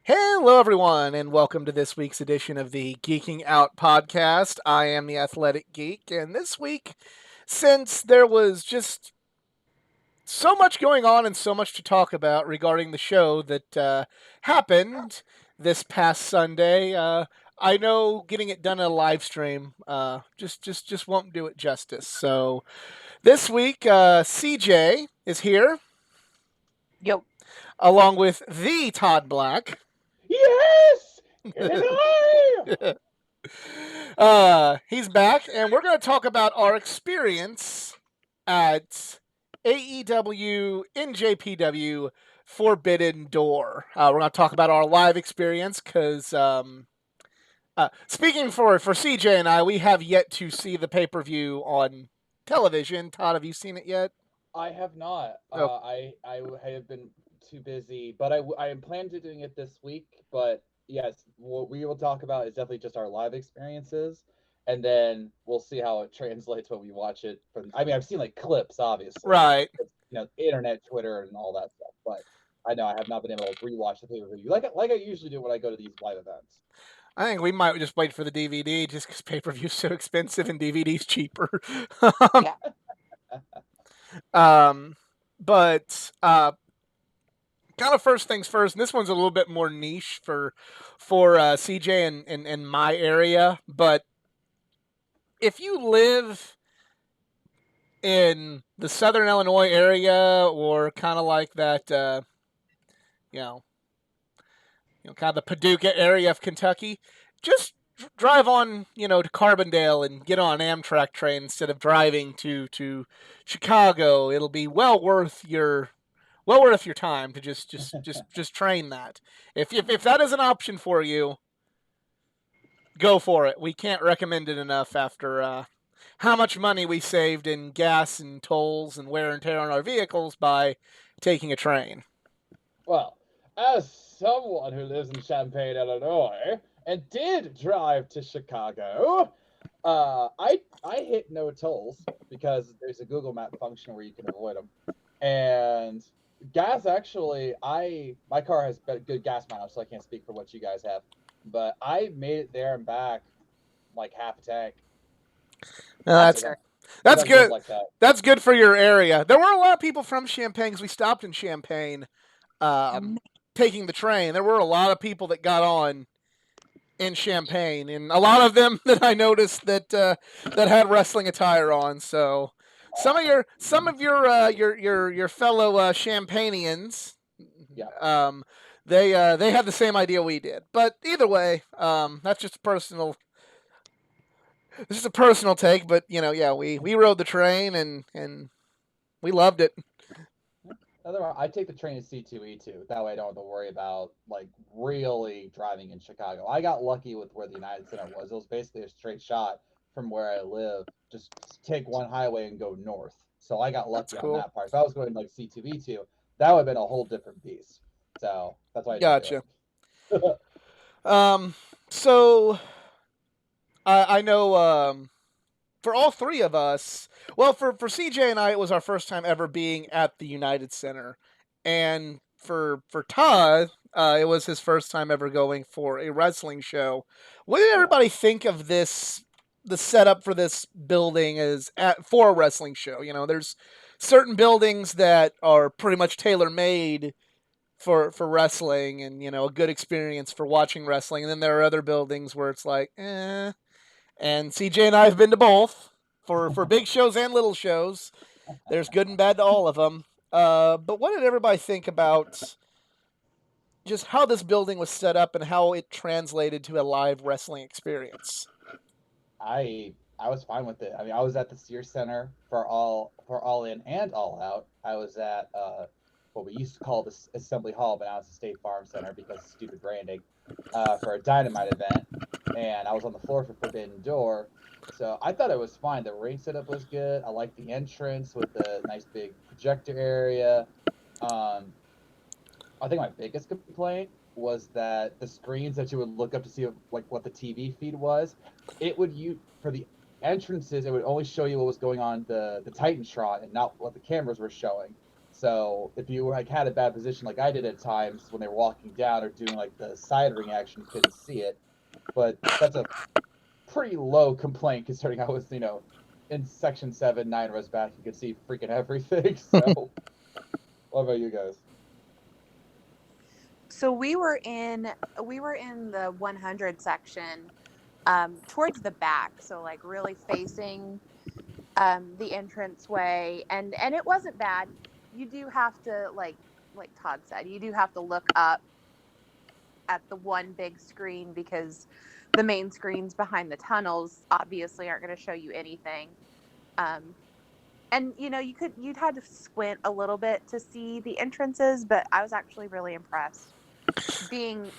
Hello, everyone, and welcome to this week's edition of the Geeking Out podcast. I am the Athletic Geek, and this week, since there was just so much going on and so much to talk about regarding the show that happened this past Sunday, I know getting it done in a live stream just won't do it justice. So this week, CJ is here Yo, along with the Todd Black. Yes! Get it high! He's back, and we're going to talk about our experience at AEW NJPW Forbidden Door. We're going to talk about our live experience because, speaking for CJ and I, we have yet to see the pay per view on television. Todd, have you seen it yet? I have not. Oh, I have been too busy, but I am planning to doing it this week. But yes, what we will talk about is definitely just our live experiences, and then we'll see how it translates when we watch it. I've seen like clips, obviously, right. internet, Twitter, and all that stuff. But I know I have not been able to rewatch the pay per view like I usually do when I go to these live events. I think we might just wait for the DVD just because pay per view's so expensive and DVD's cheaper. yeah. But kind of first things first, and this one's a little bit more niche for CJ and my area. But if you live in the Southern Illinois area or kind of like that, you know, kind of the Paducah area of Kentucky, just drive on, to Carbondale and get on an Amtrak train instead of driving to Chicago. It'll be well worth your time to just train that. If that is an option for you, go for it. We can't recommend it enough after how much money we saved in gas and tolls and wear and tear on our vehicles by taking a train. Well, as someone who lives in Champaign, Illinois, and did drive to Chicago, I hit no tolls because there's a Google Map function where you can avoid them. And gas, actually, my car has good gas mileage, so I can't speak for what you guys have. But I made it there and back like half a tank. That's good. Like that. That's good for your area. There were a lot of people from Champaign because we stopped in Champaign, taking the train. There were a lot of people that got on in Champaign, and a lot of them that I noticed that had wrestling attire on. So some of your fellow Champaignians, yeah, they had the same idea we did. But either way, that's just personal. This is a personal take, but we rode the train and we loved it. I take the train to C2E2. That way I don't have to worry about like really driving in Chicago. I got lucky with where the United Center was. It was basically a straight shot from where I live. Just take one highway and go north. So I got lucky on that part. If I was going like C2E2, that would have been a whole different beast. So that's why I gotcha. Did it. So I know for all three of us, well, for CJ and I, it was our first time ever being at the United Center, and for Todd, it was his first time ever going for a wrestling show. What did everybody think of this? The setup for this building is for a wrestling show. There's certain buildings that are pretty much tailor made for wrestling, and a good experience for watching wrestling. And then there are other buildings where it's like, eh. And CJ and I have been to both for big shows and little shows. There's good and bad to all of them. But what did everybody think about just how this building was set up and how it translated to a live wrestling experience? I was fine with it. I mean, I was at the Sears Center for all in and all out. I was at what we used to call the Assembly Hall, but now it's the State Farm Center because of stupid branding, for a Dynamite event. And I was on the floor for Forbidden Door. So I thought it was fine. The ring setup was good. I liked the entrance with the nice big projector area. I think my biggest complaint was that the screens that you would look up to see what the TV feed was, for the entrances, it would only show you what was going on the Titantron and not what the cameras were showing. So if you like had a bad position like I did at times when they were walking down or doing like the side ring action, you couldn't see it. But that's a pretty low complaint considering I was, in section 7, 9 rows back, you could see freaking everything. So what about you guys? So we were in the 100 section, towards the back, so like really facing the entranceway, and it wasn't bad. You do have to, like Todd said, you do have to look up at the one big screen because the main screens behind the tunnels obviously aren't going to show you anything. And you'd had to squint a little bit to see the entrances, but I was actually really impressed being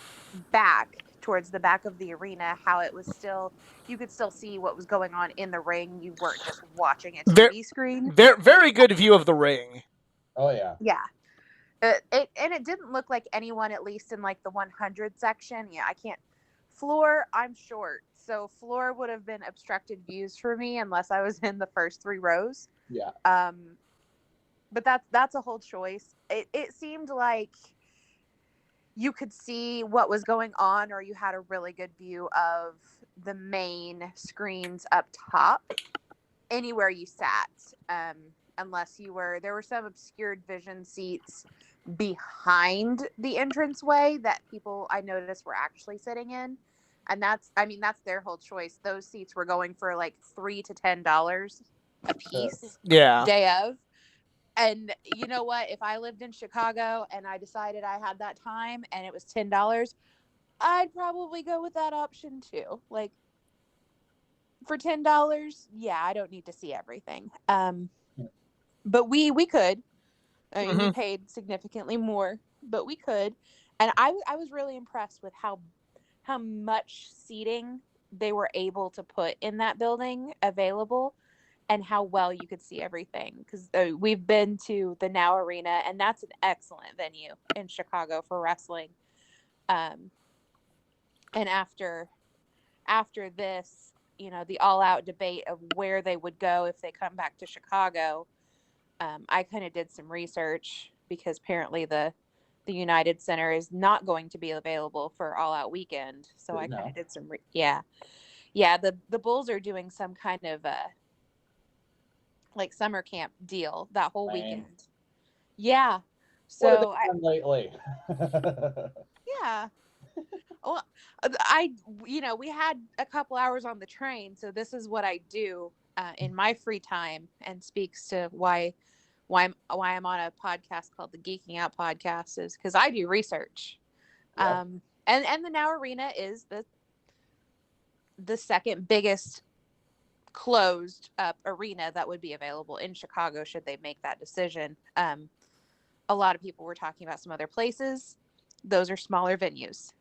back towards the back of the arena, how it was still, you could still see what was going on in the ring. You weren't just watching a TV screen. Very good view of the ring. Oh yeah. Yeah. It didn't look like anyone, at least in like the 100 section. Yeah, I can't. Floor, I'm short, so floor would have been obstructed views for me unless I was in the first 3 rows. Yeah. But that's a whole choice. It seemed like you could see what was going on, or you had a really good view of the main screens up top anywhere you sat, unless there were some obscured vision seats behind the entranceway that people I noticed were actually sitting in, and that's their whole choice. Those seats were going for like $3 to $10 a piece. Yeah. Day of. And you know what? If I lived in Chicago and I decided I had that time and it was $10, I'd probably go with that option too. Like, for $10, yeah, I don't need to see everything. But we could. I mean, we paid significantly more, but we could. And I was really impressed with how much seating they were able to put in that building available, and how well you could see everything. Because we've been to the Now Arena, and that's an excellent venue in Chicago for wrestling. And after this, the all-out debate of where they would go if they come back to Chicago, I kind of did some research, because apparently the United Center is not going to be available for All Out Weekend. So I kind of did some yeah. The Bulls are doing some kind of like summer camp deal that whole weekend. Yeah. So what have they done lately? Yeah. Well, we had a couple hours on the train, so this is what I do in my free time, and speaks to why I'm on a podcast called the Geeking Out Podcast, is because I do research. Yeah. And the Now Arena is the second biggest closed up arena that would be available in Chicago should they make that decision. A lot of people were talking about some other places. Those are smaller venues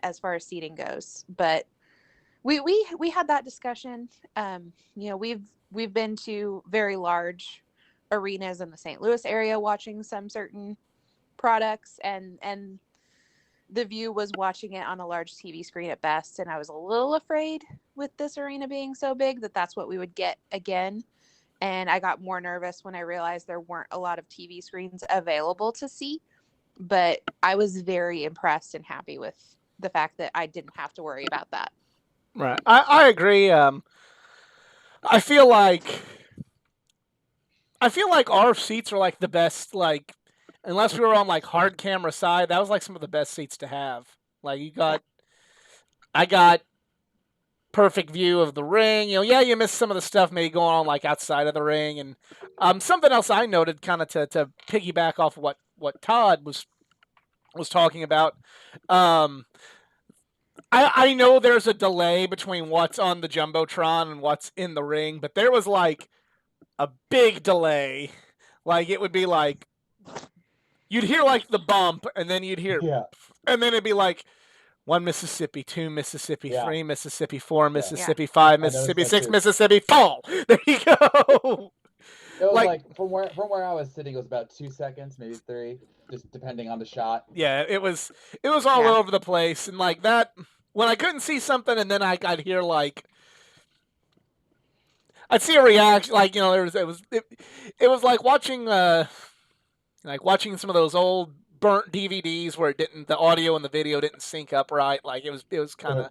as far as seating goes, but we had that discussion. We've been to very large arenas in the St. Louis area watching some certain products, and the view was watching it on a large TV screen at best, and I was a little afraid with this arena being so big that that's what we would get again. And I got more nervous when I realized there weren't a lot of TV screens available to see. But I was very impressed and happy with the fact that I didn't have to worry about that. Right. I agree. I feel like our seats are like the best, like, unless we were on like hard camera side, that was like some of the best seats to have. Like I got perfect view of the ring. You miss some of the stuff maybe going on like outside of the ring. And something else I noted, kind of to piggyback off what Todd was talking about. I know there's a delay between what's on the Jumbotron and what's in the ring, but there was like a big delay. Like, it would be like, you'd hear like the bump, and then you'd hear, and then it'd be like 1 Mississippi, 2 Mississippi, 3 Mississippi, 4 Mississippi, 5 Mississippi, 6 Mississippi, fall. There you go. It was like from where I was sitting, it was about 2 seconds, maybe 3, just depending on the shot. Yeah, it was all over the place, and like that, when I couldn't see something, and then I'd hear like, I'd see a reaction, like, it was like watching Like watching some of those old burnt DVDs where the audio and the video didn't sync up right. Like it was kind of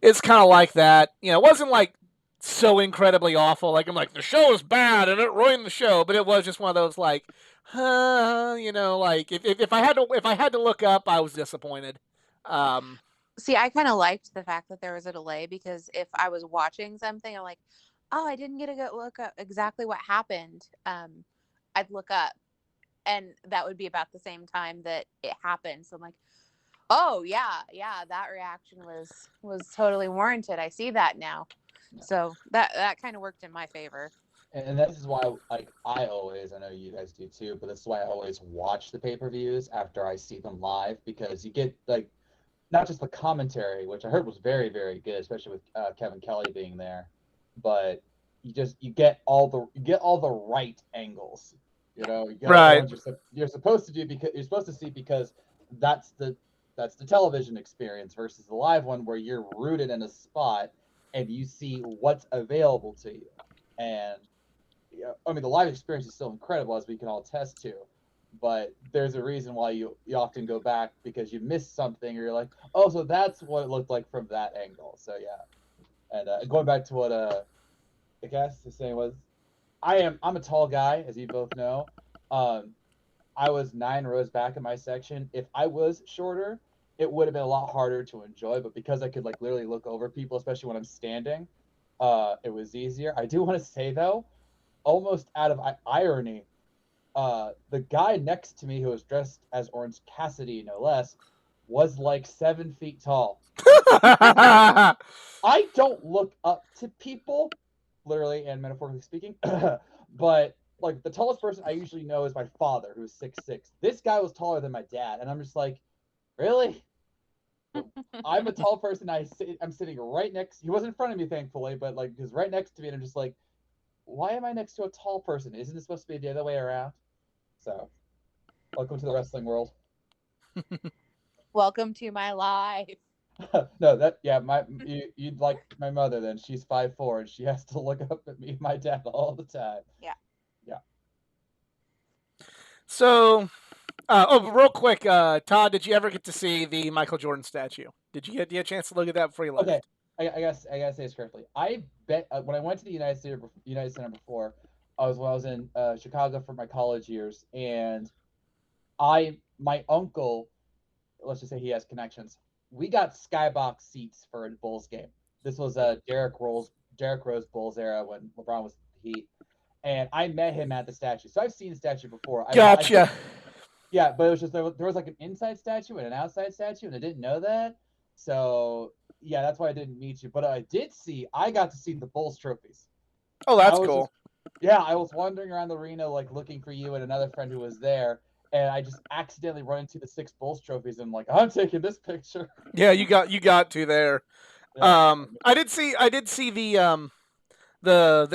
it's kind of like that. It wasn't like so incredibly awful. Like I'm like the show is bad and it ruined the show, but it was just one of those like, like if I had to look up, I was disappointed. See, I kind of liked the fact that there was a delay because if I was watching something, I'm like, oh, I didn't get to go look up exactly what happened. I'd look up, and that would be about the same time that it happened. So I'm like, oh yeah, that reaction was totally warranted. I see that now. So that kind of worked in my favor. And this is why, like, I know you guys do too, but this is why I always watch the pay-per-views after I see them live, because you get, like, not just the commentary, which I heard was very, very good, especially with Kevin Kelly being there, but you get all the right angles. You get right. all the ones you're supposed to do, because you're supposed to see, because that's the television experience versus the live one where you're rooted in a spot and you see what's available to you. And I mean, the live experience is still incredible, as we can all attest to, but there's a reason why you often go back, because you missed something, or you're like, oh, so that's what it looked like from that angle. So yeah. And going back to what the guest is saying was, I'm a tall guy, as you both know. I was 9 rows back in my section. If I was shorter, it would have been a lot harder to enjoy, but because I could, like, literally look over people, especially when I'm standing, it was easier. I do want to say, though, almost out of irony, the guy next to me, who was dressed as Orange Cassidy, no less, was like 7 feet tall. I don't look up to people, literally and metaphorically speaking, but like the tallest person I usually know is my father, who's 6'6". This guy was taller than my dad, and I'm just like, really? I'm a tall person. I'm sitting right next. He wasn't in front of me, thankfully, but like he was right next to me, and I'm just like, why am I next to a tall person? Isn't it supposed to be the other way around? So, welcome to the wrestling world. Welcome to my life. No, you'd like my mother then. She's 5'4", and she has to look up at me and my dad all the time. Yeah. So, real quick, Todd, did you ever get to see the Michael Jordan statue? Did you get a chance to look at that before you left? Okay, I gotta say this correctly. I bet when I went to the United Center before, when I was in Chicago for my college years, and my uncle, let's just say he has connections. We got skybox seats for a Bulls game. This was Derrick Rose Bulls era when LeBron was the Heat, and I met him at the statue. So I've seen the statue before. Gotcha. Yeah, but it was just there was like an inside statue and an outside statue, and I didn't know that. So yeah, that's why I didn't meet you. But I got to see the Bulls trophies. Oh, that's cool. I was wandering around the arena, like, looking for you and another friend who was there, and I just accidentally run into the 6 Bulls trophies, and I'm like, I'm taking this picture. Yeah, you got to there. Yeah. I did see the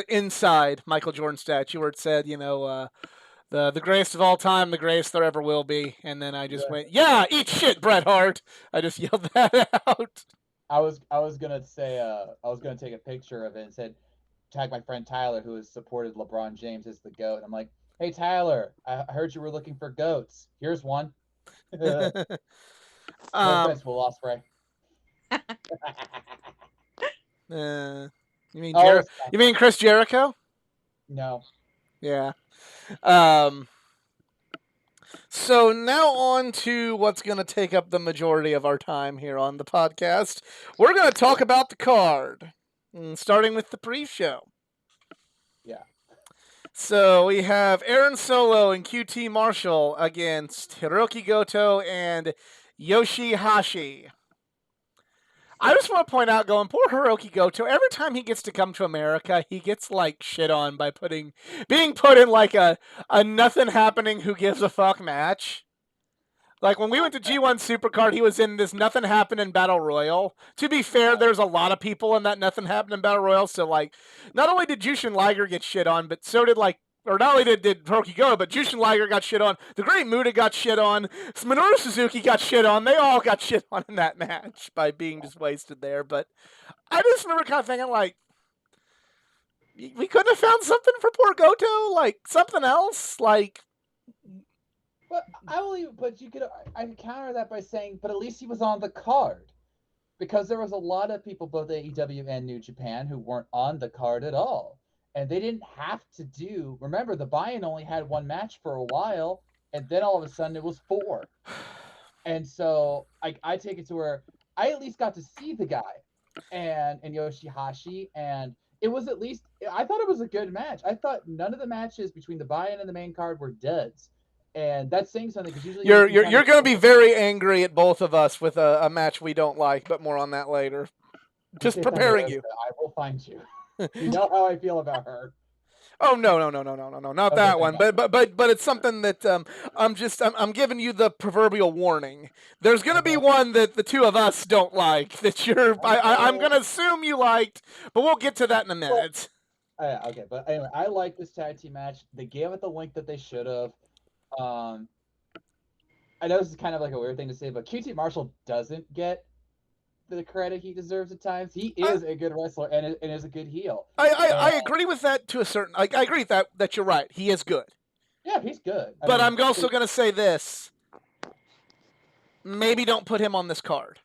inside Michael Jordan statue where it said, the greatest of all time, the greatest there ever will be, and then I just went, yeah, eat shit, Bret Hart. I just yelled that out. I was gonna say I was gonna take a picture of it and said, tag my friend Tyler, who has supported LeBron James as the GOAT. And I'm like, hey Tyler, I heard you were looking for goats. Here's one. No offense, Will Osprey. You mean Chris Jericho? No. Yeah. So now on to what's going to take up the majority of our time here on the podcast. We're going to talk about the card, starting with the pre-show. Yeah. So we have Aaron Solo and QT Marshall against Hiroki Goto and Yoshihashi. I just want to point out, poor Hiroki Goto, every time he gets to come to America, he gets, like, shit on by being put in, like, a nothing happening who gives a fuck match. Like, when we went to G1 Supercard, he was in this nothing happening Battle Royal. To be fair, there's a lot of people in that nothing happening Battle Royal, so, like, not only did Jushin Liger get shit on, but so did, like, or not only did Hiroki Goto, but Jushin Liger got shit on. The Great Muta got shit on. Minoru Suzuki got shit on. They all got shit on in that match by being just wasted there. But I just remember kind of thinking, like, we couldn't have found something for poor Goto? Like, something else? Like, But I will even. But you could. I could counter that by saying, but at least he was on the card, because there was a lot of people, both AEW and New Japan, who weren't on the card at all, and they didn't have to do. Remember, the buy-in only had one match for a while, and then all of a sudden it was 4. And so I take it to where I at least got to see the guy and Yoshihashi, and it was at least, I thought it was a good match. I thought none of the matches between the buy-in and the main card were duds. And that's saying something, because usually you're going to be very angry at both of us with a match we don't like, but more on that later. Just preparing you. I will find you. You know how I feel about her. Oh no, not Okay, that one. But it's something that I'm giving you the proverbial warning. There's gonna be one that the two of us don't like that I'm gonna assume you liked, but we'll get to that in a minute. Okay, but anyway, I like this tag team match. They gave it the length that they should have. I know this is kind of like a weird thing to say, but QT Marshall doesn't get the credit he deserves at times. He is a good wrestler and is a good heel. I agree with that to a certain. I agree with that you're right. He is good. Yeah, he's good. But I'm also going to say this. Maybe don't put him on this card.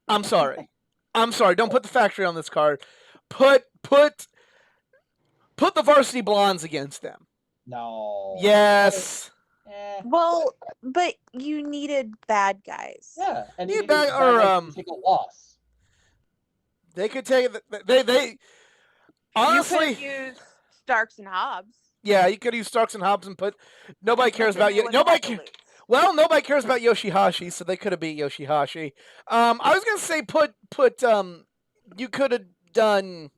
I'm sorry. Don't put the factory on this card. Put the Varsity Blondes against them. No. Yes. Well, but you needed bad guys. Yeah, and you take a loss. They could take they honestly you could use Starks and Hobbs. Yeah, you could use Starks and Hobbs and put. Nobody cares about you. Nobody cares about Yoshihashi, so they could have beat Yoshihashi. I was gonna say put you could have done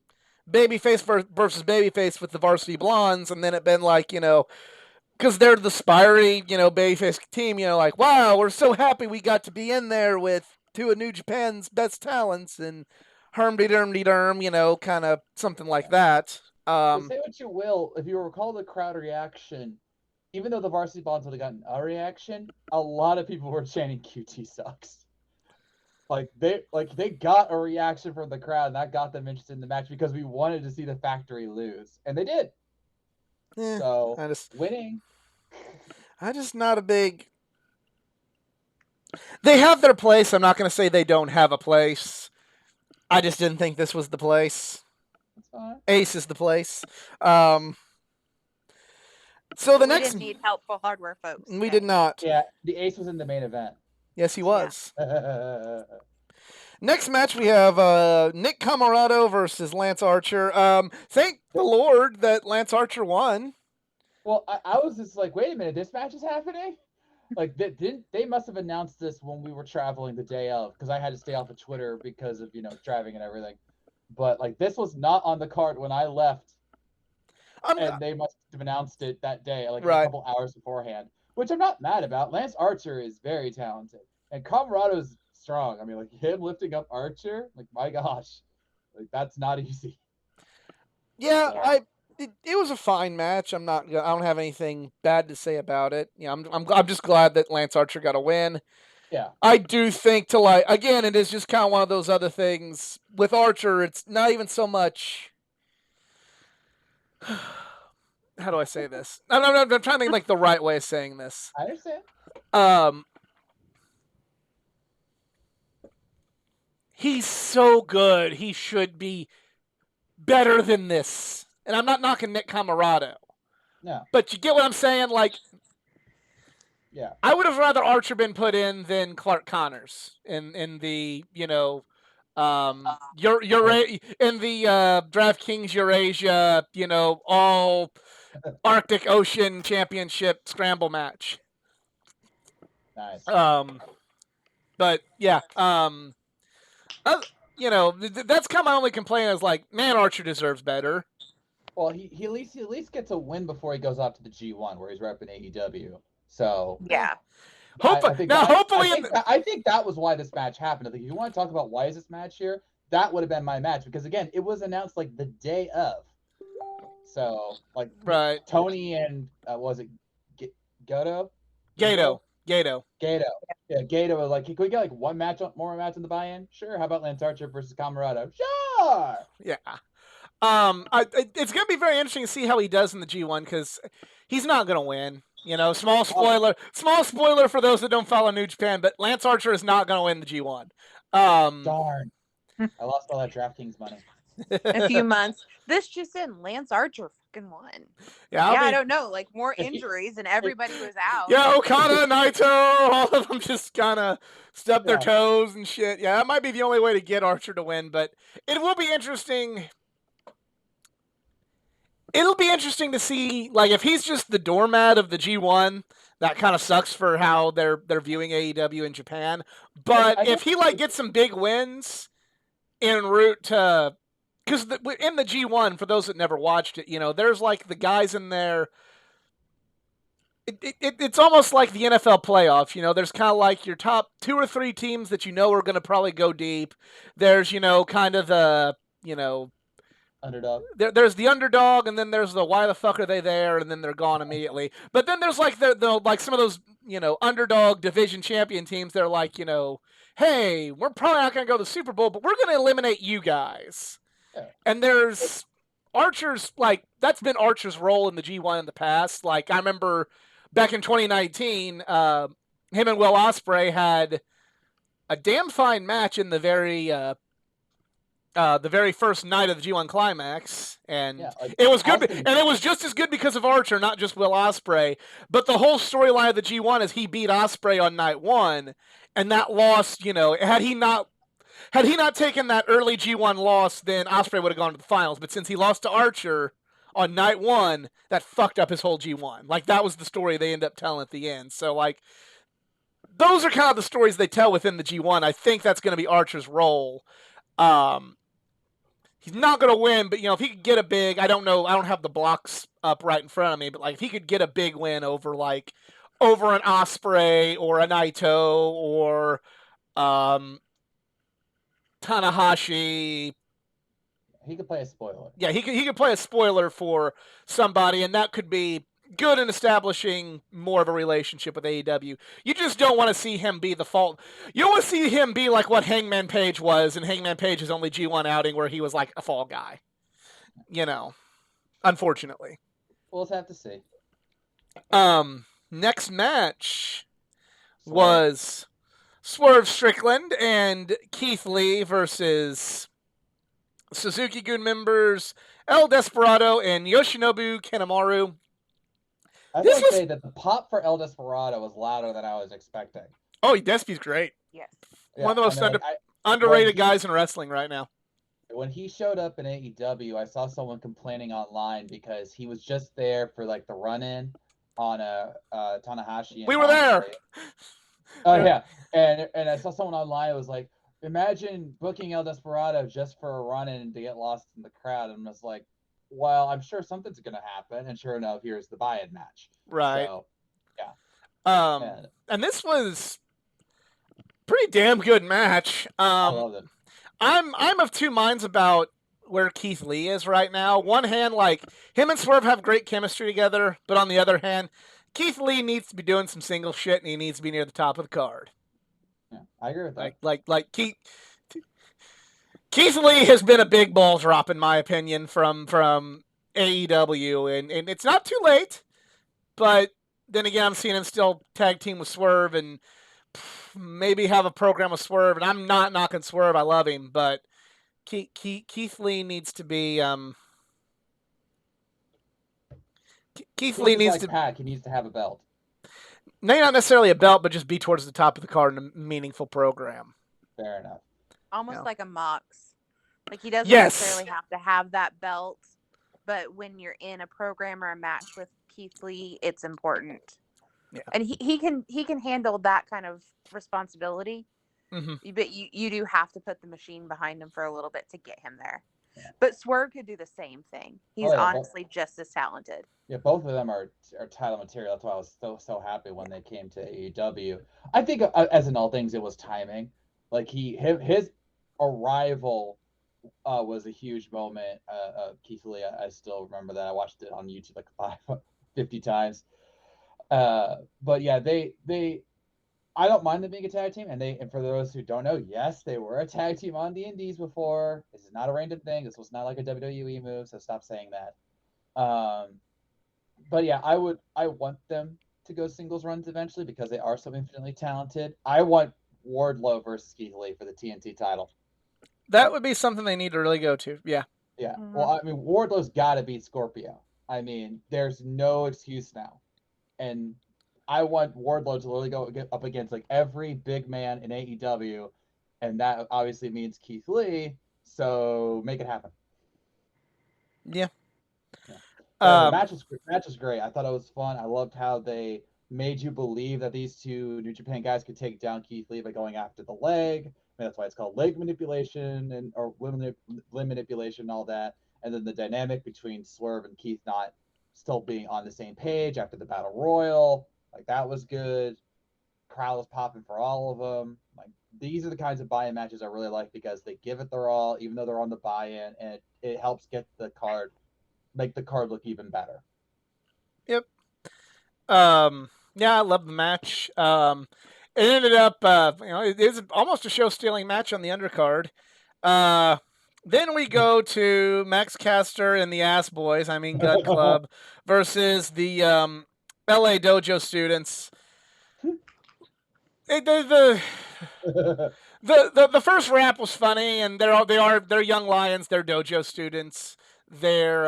babyface versus babyface with the Varsity Blondes, and then it been like, because they're the spiry, babyface team, like, wow, we're so happy we got to be in there with two of New Japan's best talents, and herm-de-derm-de-derm, kind of something like that. So say what you will, if you recall the crowd reaction, even though the Varsity Blondes would have gotten a reaction, a lot of people were chanting QT sucks. They got a reaction from the crowd, and that got them interested in the match because we wanted to see the factory lose, and they did. So winning. I'm just not a big. They have their place. I'm not going to say they don't have a place. I just didn't think this was the place. That's fine. Ace is the place. So the next. We didn't need helpful hardware folks. We did not. Yeah, the Ace was in the main event. Yes, he was. Yeah. Next match, we have Nick Camarado versus Lance Archer. Thank the Lord that Lance Archer won. Well, I was just like, wait a minute, this match is happening? Like, they must have announced this when we were traveling the day of, because I had to stay off of Twitter because of, driving and everything. But, like, this was not on the card when I left. And they must have announced it that day, like a couple hours beforehand, which I'm not mad about. Lance Archer is very talented. And Camarado's strong. I mean, like, him lifting up Archer, like, my gosh. Like, that's not easy. Yeah. It was a fine match. I don't have anything bad to say about it. I'm just glad that Lance Archer got a win. Yeah. I do think again, it is just kind of one of those other things with Archer. It's not even so much. How do I say this? I'm trying to think like the right way of saying this. I understand. He's so good. He should be better than this. And I'm not knocking Nick Camarado. No. But you get what I'm saying? Like, yeah. I would have rather Archer been put in than Clark Connors in the, in the DraftKings Eurasia, all Arctic Ocean Championship scramble match. Nice. But yeah, that's kind of my only complaint is like, man, Archer deserves better. Well, he at least gets a win before he goes off to the G1 where he's repping AEW. So yeah. I think that was why this match happened. I think if you want to talk about why is this match here, that would have been my match because again, it was announced like the day of. So like Tony and was it Gato? Gato. Yeah, Gato was like, can we get like one more match on the buy-in? Sure. How about Lance Archer versus Camarado? Sure. Yeah. It's gonna be very interesting to see how he does in the G1 because he's not gonna win. You know, small spoiler for those that don't follow New Japan, but Lance Archer is not going to win the G1. Darn. I lost all that DraftKings money. A few months. This just in, Lance Archer fucking won. Yeah, I don't know, like more injuries and everybody was out. Yeah, Okada, Naito, all of them just kind of stubbed their toes and shit. Yeah, that might be the only way to get Archer to win, but it will be interesting. It'll be interesting to see, like, if he's just the doormat of the G1. That kind of sucks for how they're viewing AEW in Japan. But if he like gets some big wins en route to, because in the G1, for those that never watched it, you know, there's like the guys in there. It's almost like the NFL playoff. You know, there's kind of like your top 2 or 3 teams that you know are going to probably go deep. There's, you know, kind of the, you know, underdog. There's the underdog, and then there's the why the fuck are they there, and then they're gone immediately. But then there's like the like some of those, you know, underdog division champion teams. They're like, you know, hey, we're probably not going to go to the Super Bowl, but we're going to eliminate you guys. Yeah. And there's Archer's, like, that's been Archer's role in the G1 in the past. Like, I remember back in 2019, him and Will Osprey had a damn fine match in the very first night of the G1 Climax, and it was good, and it was just as good because of Archer, not just Will Osprey. But the whole storyline of the G1 is he beat Osprey on night 1, and that loss, you know, had he not taken that early G1 loss, then Osprey would have gone to the finals. But since he lost to Archer on night 1, that fucked up his whole G1. Like, that was the story they end up telling at the end. So, like, those are kind of the stories they tell within the G1. I think that's going to be Archer's role. He's not going to win, but, you know, if he could get a big, I don't know, I don't have the blocks up right in front of me, but, like, if he could get a big win over an Osprey or a Naito or Tanahashi. He could play a spoiler. Yeah, he could play a spoiler for somebody, and that could be good in establishing more of a relationship with AEW. You just don't want to see him be the fault. You don't want to see him be like what Hangman Page was, and Hangman Page's only G1 outing where he was like a fall guy. You know, unfortunately. We'll have to see. Next match was Swerve Strickland and Keith Lee versus Suzuki-gun members El Desperado and Yoshinobu Kanemaru. I would say that the pop for El Desperado was louder than I was expecting. Oh, Despi's great. Yes. One of the most underrated guys in wrestling right now. When he showed up in AEW, I saw someone complaining online because he was just there for like the run-in on Tanahashi. We were there. Oh yeah, and I saw someone online that was like, imagine booking El Desperado just for a run-in and to get lost in the crowd, and I was like, well, I'm sure something's gonna happen, and sure enough, here's the buy-in match. Right. So, yeah. And this was pretty damn good match. I love it. I'm of 2 minds about where Keith Lee is right now. One hand, like, him and Swerve have great chemistry together, but on the other hand, Keith Lee needs to be doing some single shit, and he needs to be near the top of the card. Yeah, I agree with that. Like Keith Lee has been a big ball drop, in my opinion, from AEW, and it's not too late, but then again, I'm seeing him still tag team with Swerve and maybe have a program with Swerve, and I'm not knocking Swerve. I love him, but Keith Lee needs to be Keith Lee needs to Pac. He needs to have a belt. Maybe not necessarily a belt, but just be towards the top of the card in a meaningful program. Fair enough. Almost like a Mox. Like, he doesn't necessarily have to have that belt, but when you're in a program or a match with Keith Lee, it's important. Yeah. And he can handle that kind of responsibility. Mm-hmm. But you do have to put the machine behind him for a little bit to get him there. Yeah. But Swerve could do the same thing. He's honestly just as talented. Yeah, both of them are title material. That's why I was so happy when they came to AEW. I think, as in all things, it was timing. Like, his arrival was a huge moment. Keith Lee, I still remember that. I watched it on YouTube like 50 times. But yeah, I don't mind them being a tag team, and for those who don't know, yes, they were a tag team on the Indies before. This is not a random thing. This was not like a WWE move, so stop saying that. But yeah, I want them to go singles runs eventually because they are so infinitely talented. I want Wardlow versus Keith Lee for the TNT title. That would be something they need to really go to. Yeah. Yeah. Mhm. Well, I mean, Wardlow's got to beat Scorpio. I mean, there's no excuse now. And I want Wardlow to literally go get up against like every big man in AEW, and that obviously means Keith Lee. So make it happen. Yeah. Yeah. The Um, match was great. I thought it was fun. I loved how they made you believe that these two New Japan guys could take down Keith Lee by going after the leg. I mean, that's why it's called leg manipulation and or limb manipulation and all that. And then the dynamic between Swerve and Keith not still being on the same page after the Battle Royal, like that was good. Crowd was popping for all of them. Like these are the kinds of buy-in matches I really like because they give it their all, even though they're on the buy-in, and it helps get the card, make the card look even better. Yep. Yeah, I love the match. It ended up, it is almost a show-stealing match on the undercard. Then we go to Max Caster and the Ass Boys, Gun Club, versus the LA Dojo students. The first rap was funny, and they're young lions, they're dojo students. They're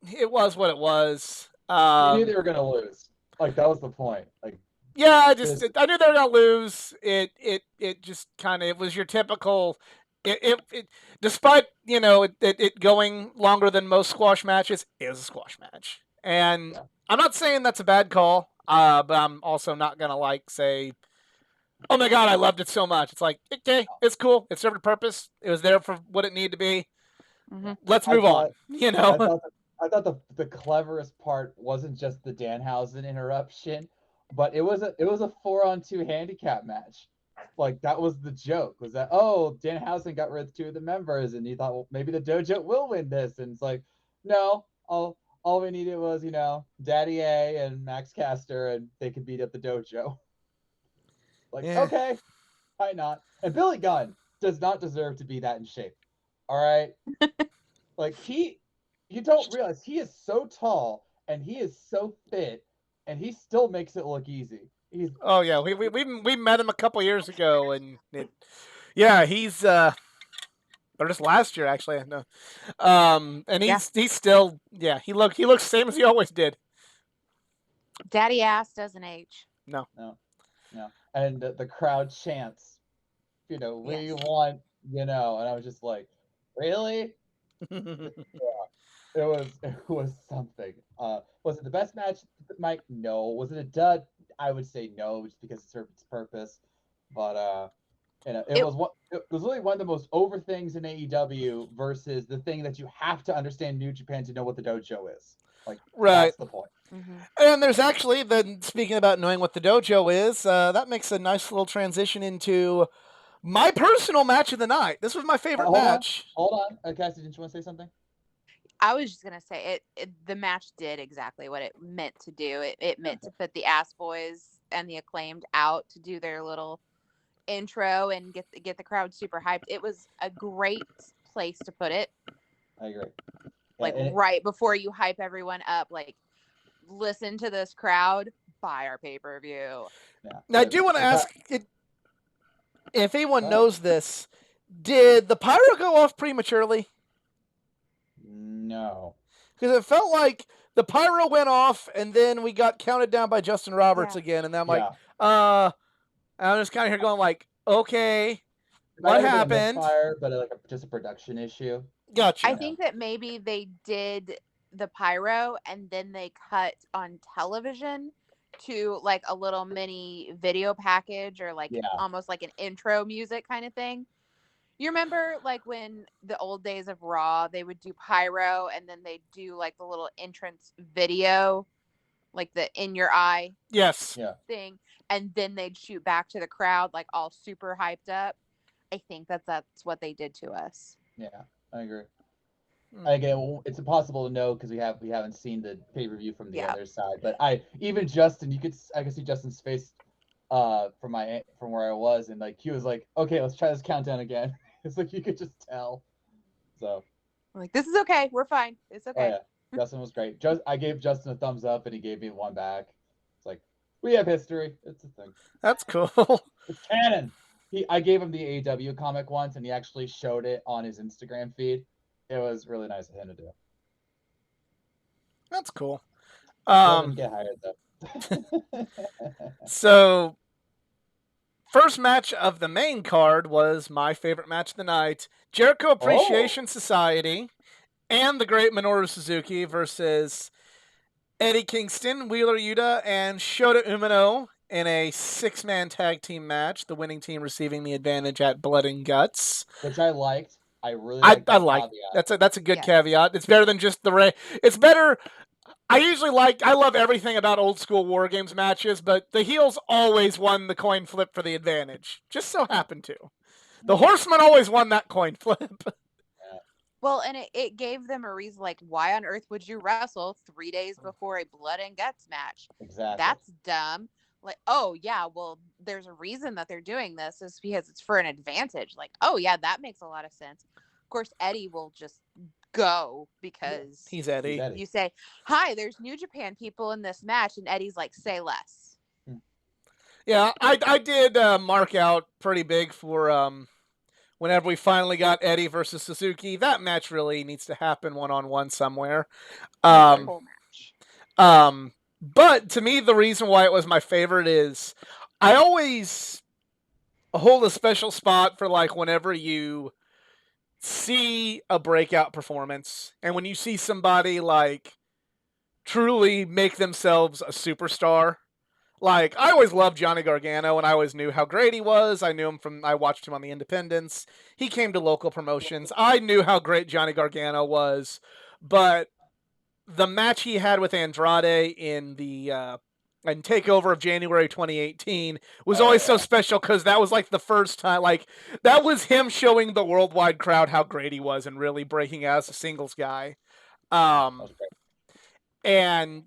it was what it was. You knew they were gonna lose. Like that was the point. Like yeah, I knew they were gonna lose. It just kind of it was your typical. It despite it going longer than most squash matches, it was a squash match, and Yeah. I'm not saying that's a bad call. But I'm also not gonna say, oh my god, I loved it so much. It's like, okay, it's cool. It served a purpose. It was there for what it needed to be. Mm-hmm. Let's move on. I thought the cleverest part wasn't just the Danhausen interruption, but it was a 4-on-2 handicap match. Like that was the joke. Was that Danhausen got rid of 2 of the members, and he thought, well, maybe the dojo will win this, and it's like, no, all we needed was Daddy A and Max Caster, and they could beat up the dojo. Like okay, why not? And Billy Gunn does not deserve to be that in shape. All right, like you don't realize he is so tall and he is so fit, and he still makes it look easy. Oh yeah, we met him a couple years ago, and he's or just last year actually. No, and he's still he looks the same as he always did. Daddy ass doesn't age. No. And the crowd chants, we want, and I was just like, really? Yeah, it was something. Was it the best match, Mike? No. Was it a dud? I would say no, just because it served its purpose. But it was really one of the most over things in AEW versus the thing that you have to understand New Japan to know what the dojo is. Like that's the point. Mm-hmm. And there's actually speaking about knowing what the dojo is, that makes a nice little transition into my personal match of the night. This was my favorite match. Hold on. Cassidy, didn't you want to say something? I was just gonna say the match did exactly what it meant to do. It meant to put the Ass Boys and the Acclaimed out to do their little intro and get the crowd super hyped. It was a great place to put it. I agree. Like right before you hype everyone up, like listen to this crowd, buy our pay-per-view. Yeah. Now I do want to ask if anyone knows this, did the pyro go off prematurely? No. Because it felt like the pyro went off and then we got counted down by Justin Roberts again, and then I'm like, I'm just kind of here going like, okay, what happened? Fire, but just a production issue. Gotcha. I think that maybe they did the pyro and then they cut on television to like a little mini video package or like almost like an intro music kind of thing. You remember like when the old days of Raw, they would do pyro and then they'd do like the little entrance video, like the in your eye thing, and then they'd shoot back to the crowd like all super hyped up. I think that's what they did to us. Yeah, I agree. Again, it's impossible to know because we haven't seen the pay-per-view from the other side. But I could see Justin's face from where I was, and like he was like, okay, let's try this countdown again. It's like you could just tell. So I'm like, this is okay. We're fine. It's okay. Oh yeah, Justin was great. I gave Justin a thumbs up, and he gave me one back. It's like we have history. It's a thing. That's cool. It's canon. I gave him the AEW comic once, and he actually showed it on his Instagram feed. It was really nice of him to do. That's cool. Didn't get hired though. So, first match of the main card was my favorite match of the night: Jericho Appreciation Society and the Great Minoru Suzuki versus Eddie Kingston, Wheeler Yuta, and Shota Umino in a 6-man tag team match. The winning team receiving the advantage at Blood and Guts, which I liked. I really liked. I like. That's a good caveat. It's better than just the It's better. I love everything about old school War Games matches, but the heels always won the coin flip for the advantage. Just so happened to. The Horsemen always won that coin flip. Well, and it gave them a reason, like, why on earth would you wrestle 3 days before a Blood and Guts match? Exactly. That's dumb. Like, oh, yeah, well, there's a reason that they're doing this is because it's for an advantage. Like, oh, yeah, that makes a lot of sense. Of course, Eddie will just go because he's Eddie. You say, hi, there's New Japan people in this match, and Eddie's like, say less. Yeah, I did mark out pretty big for whenever we finally got Eddie versus Suzuki. That match really needs to happen one-on-one somewhere. Whole match. But to me, the reason why it was my favorite is I always hold a special spot for, like, whenever you see a breakout performance and when you see somebody, like, truly make themselves a superstar. Like, I always loved Johnny Gargano, and I always knew how great he was. I watched him on the Independents. He came to local promotions. I knew how great Johnny Gargano was, but the match he had with Andrade in TakeOver of January 2018 was always so special because that was, like, the first time, like, that was him showing the worldwide crowd how great he was and really breaking out as a singles guy. And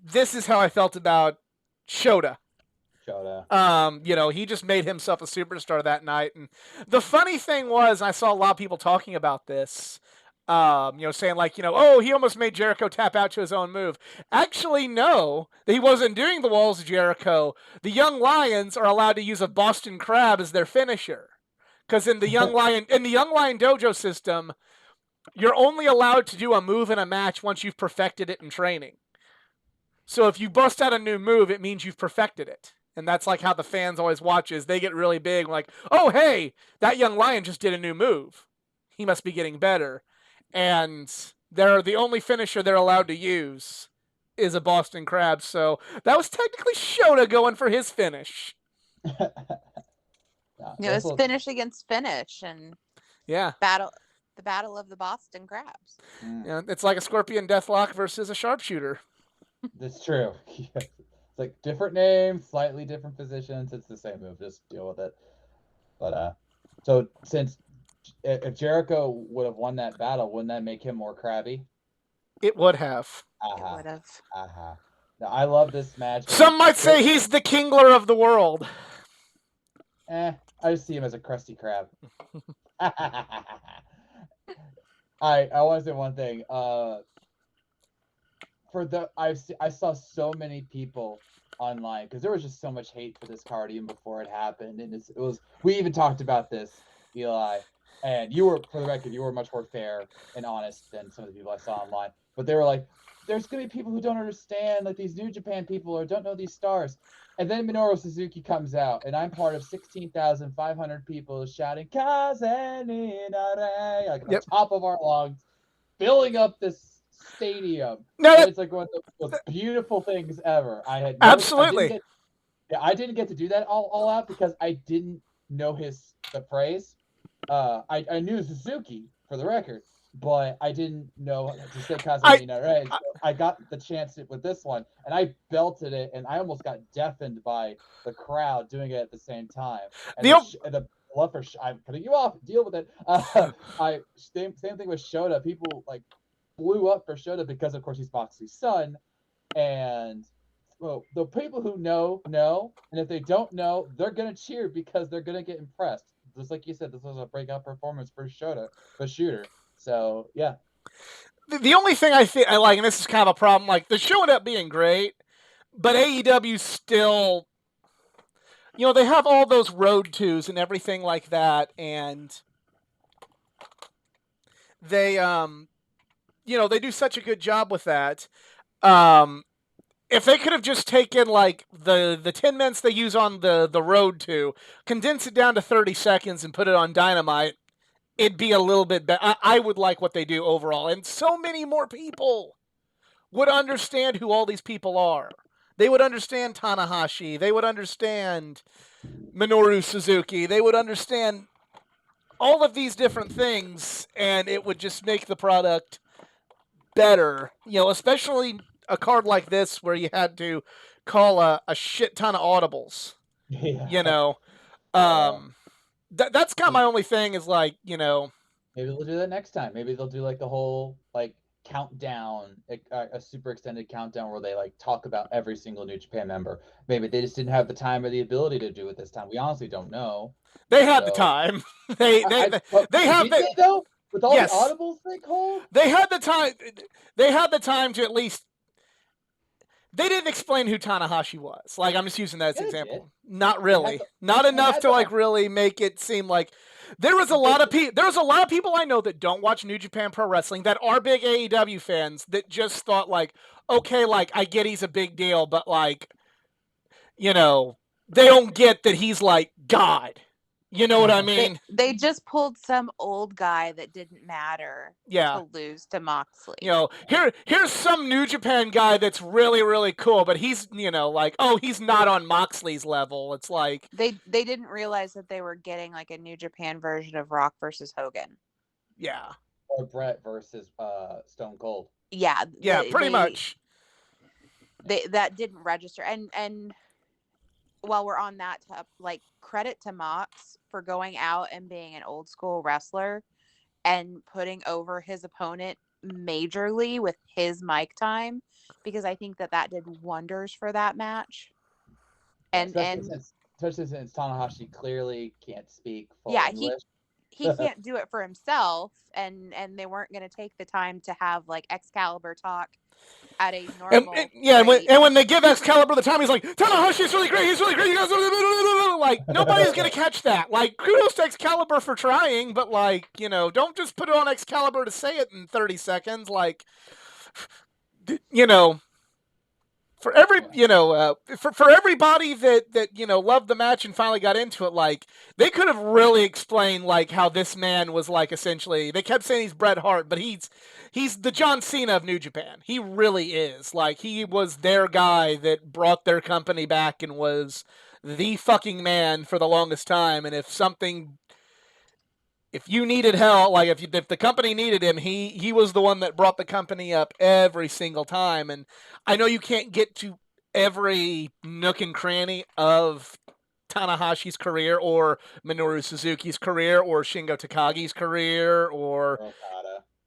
this is how I felt about Shota. He just made himself a superstar that night. And the funny thing was, I saw a lot of people talking about this, saying, like, oh, he almost made Jericho tap out to his own move. Actually, no, he wasn't doing the Walls of Jericho. The Young Lions are allowed to use a Boston Crab as their finisher. Because in the Young Lion Dojo system, you're only allowed to do a move in a match once you've perfected it in training. So if you bust out a new move, it means you've perfected it. And that's, like, how the fans always watch is they get really big, like, oh, hey, that Young Lion just did a new move. He must be getting better. And the only finisher they're allowed to use is a Boston Crab. So that was technically Shota going for his finish. It was finish against finish. And the battle of the Boston Crabs. Yeah, it's like a Scorpion Deathlock versus a sharpshooter. That's true. It's like different names, slightly different positions. It's the same move. Just deal with it. But so since if Jericho would have won that battle, wouldn't that make him more crabby? It would have. It would have. Now, I love this match. Some might say he's the Kingler of the world. I just see him as a crusty crab. I want to say one thing. I saw so many people online because there was just so much hate for this card even before it happened, and we even talked about this, Eli, and for the record, you were much more fair and honest than some of the people I saw online. But they were like, "There's gonna be people who don't understand, like these New Japan people, or don't know these stars." And then Minoru Suzuki comes out, and I'm part of 16,500 people shouting "Kazen Inare" like at the top of our lungs, filling up this stadium. It's like one of the most beautiful things ever. Absolutely. I didn't get to do that all out because I didn't know the phrase. I knew Suzuki for the record, but I didn't know to say Kazamina, right? So I got the chance with this one, and I belted it, and I almost got deafened by the crowd doing it at the same time. And the love for I'm cutting you off. Deal with it. Same thing with Shota. People like blew up for Shota because, of course, he's Moxley's son, and well, the people who know, and if they don't know, they're gonna cheer because they're gonna get impressed. Just like you said, this was a breakout performance for Shota, the shooter. So yeah. The only thing I like, and this is kind of a problem, like the show ended up being great, but AEW still, they have all those road twos and everything like that, and they they do such a good job with that. If they could have just taken like the 10 minutes they use on the road to, condense it down to 30 seconds and put it on Dynamite, it'd be a little bit better. I would like what they do overall, and so many more people would understand who all these people are. They would understand Tanahashi. They would understand Minoru Suzuki. They would understand all of these different things, and it would just make the product better. Especially a card like this where you had to call a shit ton of audibles. Yeah. That's kind of my only thing is like, Maybe they'll do that next time. Maybe they'll do like the whole like countdown, a super extended countdown where they like talk about every single New Japan member. Maybe they just didn't have the time or the ability to do it this time. We honestly don't know. They had the time. They have they though? With all yes. the audibles they called? They had the time. They had the time to at least. They didn't explain who Tanahashi was. Like, I'm just using that as an example. Not really. Not enough to like really make it seem like there was a lot of people. There's a lot of people I know that don't watch New Japan Pro Wrestling that are big AEW fans that just thought like, okay, like I get he's a big deal, but like, they don't get that he's like God. You know what I mean? They just pulled some old guy that didn't matter to lose to Moxley. Here's some New Japan guy that's really, really cool, but he's, like, oh, he's not on Moxley's level. It's like they didn't realize that they were getting like a New Japan version of Rock versus Hogan. Yeah. Or Brett versus Stone Cold. Yeah. Pretty much. That didn't register. And while we're on that, like, credit to Mox for going out and being an old school wrestler and putting over his opponent majorly with his mic time, because I think that did wonders for that match. And especially since Tanahashi clearly can't speak full English. He can't do it for himself, and they weren't going to take the time to have like Excalibur talk at a normal and when they give Excalibur the time, he's like, Tanahashi's really great, he's really great, like, nobody's gonna catch that. Like, kudos to Excalibur for trying, but like, don't just put it on Excalibur to say it in 30 seconds. Like, for every for everybody that loved the match and finally got into it, like, they could have really explained like how this man was like, essentially, they kept saying he's Bret Hart, but he's the John Cena of New Japan. He really is. Like, he was their guy that brought their company back and was the fucking man for the longest time. And if you needed help, like if the company needed him, he was the one that brought the company up every single time. And I know you can't get to every nook and cranny of Tanahashi's career or Minoru Suzuki's career or Shingo Takagi's career or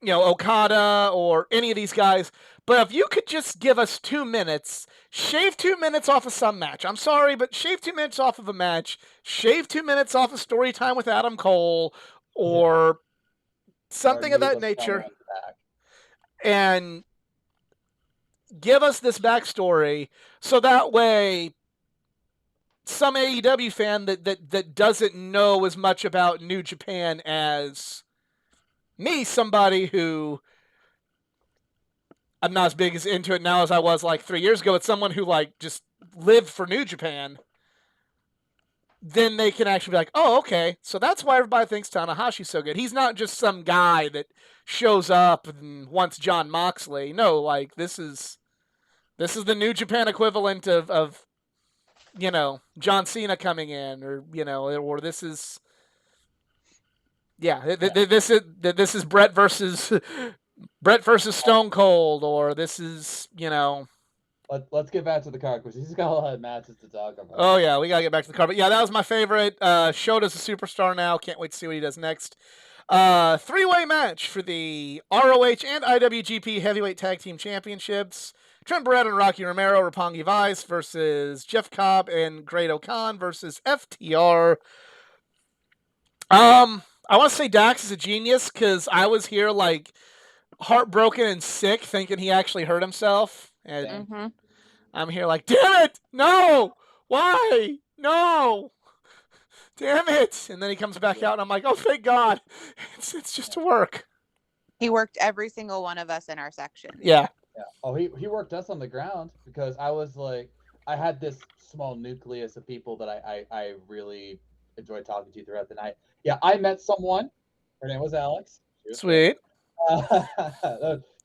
Okada or any of these guys. But if you could just give us 2 minutes, shave 2 minutes off of some match. I'm sorry, but shave 2 minutes off of a match. Shave 2 minutes off of story time with Adam Cole or something of that nature. And give us this backstory so that way some AEW fan that doesn't know as much about New Japan as me, somebody who I'm not as big as into it now as I was like 3 years ago, it's someone who like just lived for New Japan, then they can actually be like, oh, okay, so that's why everybody thinks Tanahashi's so good. He's not just some guy that shows up and wants John Moxley. No, like, this is the New Japan equivalent of John Cena coming in, or this is this is Brett versus Stone Cold, or this is Let's get back to the card because he's got a lot of matches to talk about. Oh yeah, we gotta get back to the card. But yeah, that was my favorite. Shota's a superstar now. Can't wait to see what he does next. 3-way match for the ROH and IWGP Heavyweight Tag Team Championships. Trent Barretta and Rocky Romero, Roppongi Vice versus Jeff Cobb and Great O'Khan versus FTR. I want to say Dax is a genius because I was here like heartbroken and sick, thinking he actually hurt himself. And Mm-hmm. I'm here like, damn it, no, why, no, damn it. And then he comes back out, and I'm like, oh, thank God, it's just to work. He worked every single one of us in our section. Yeah. Yeah. Oh, he worked us on the ground because I was like, I had this small nucleus of people that I really enjoyed talking to throughout the night. Yeah, I met someone. Her name was Alex. Sweet.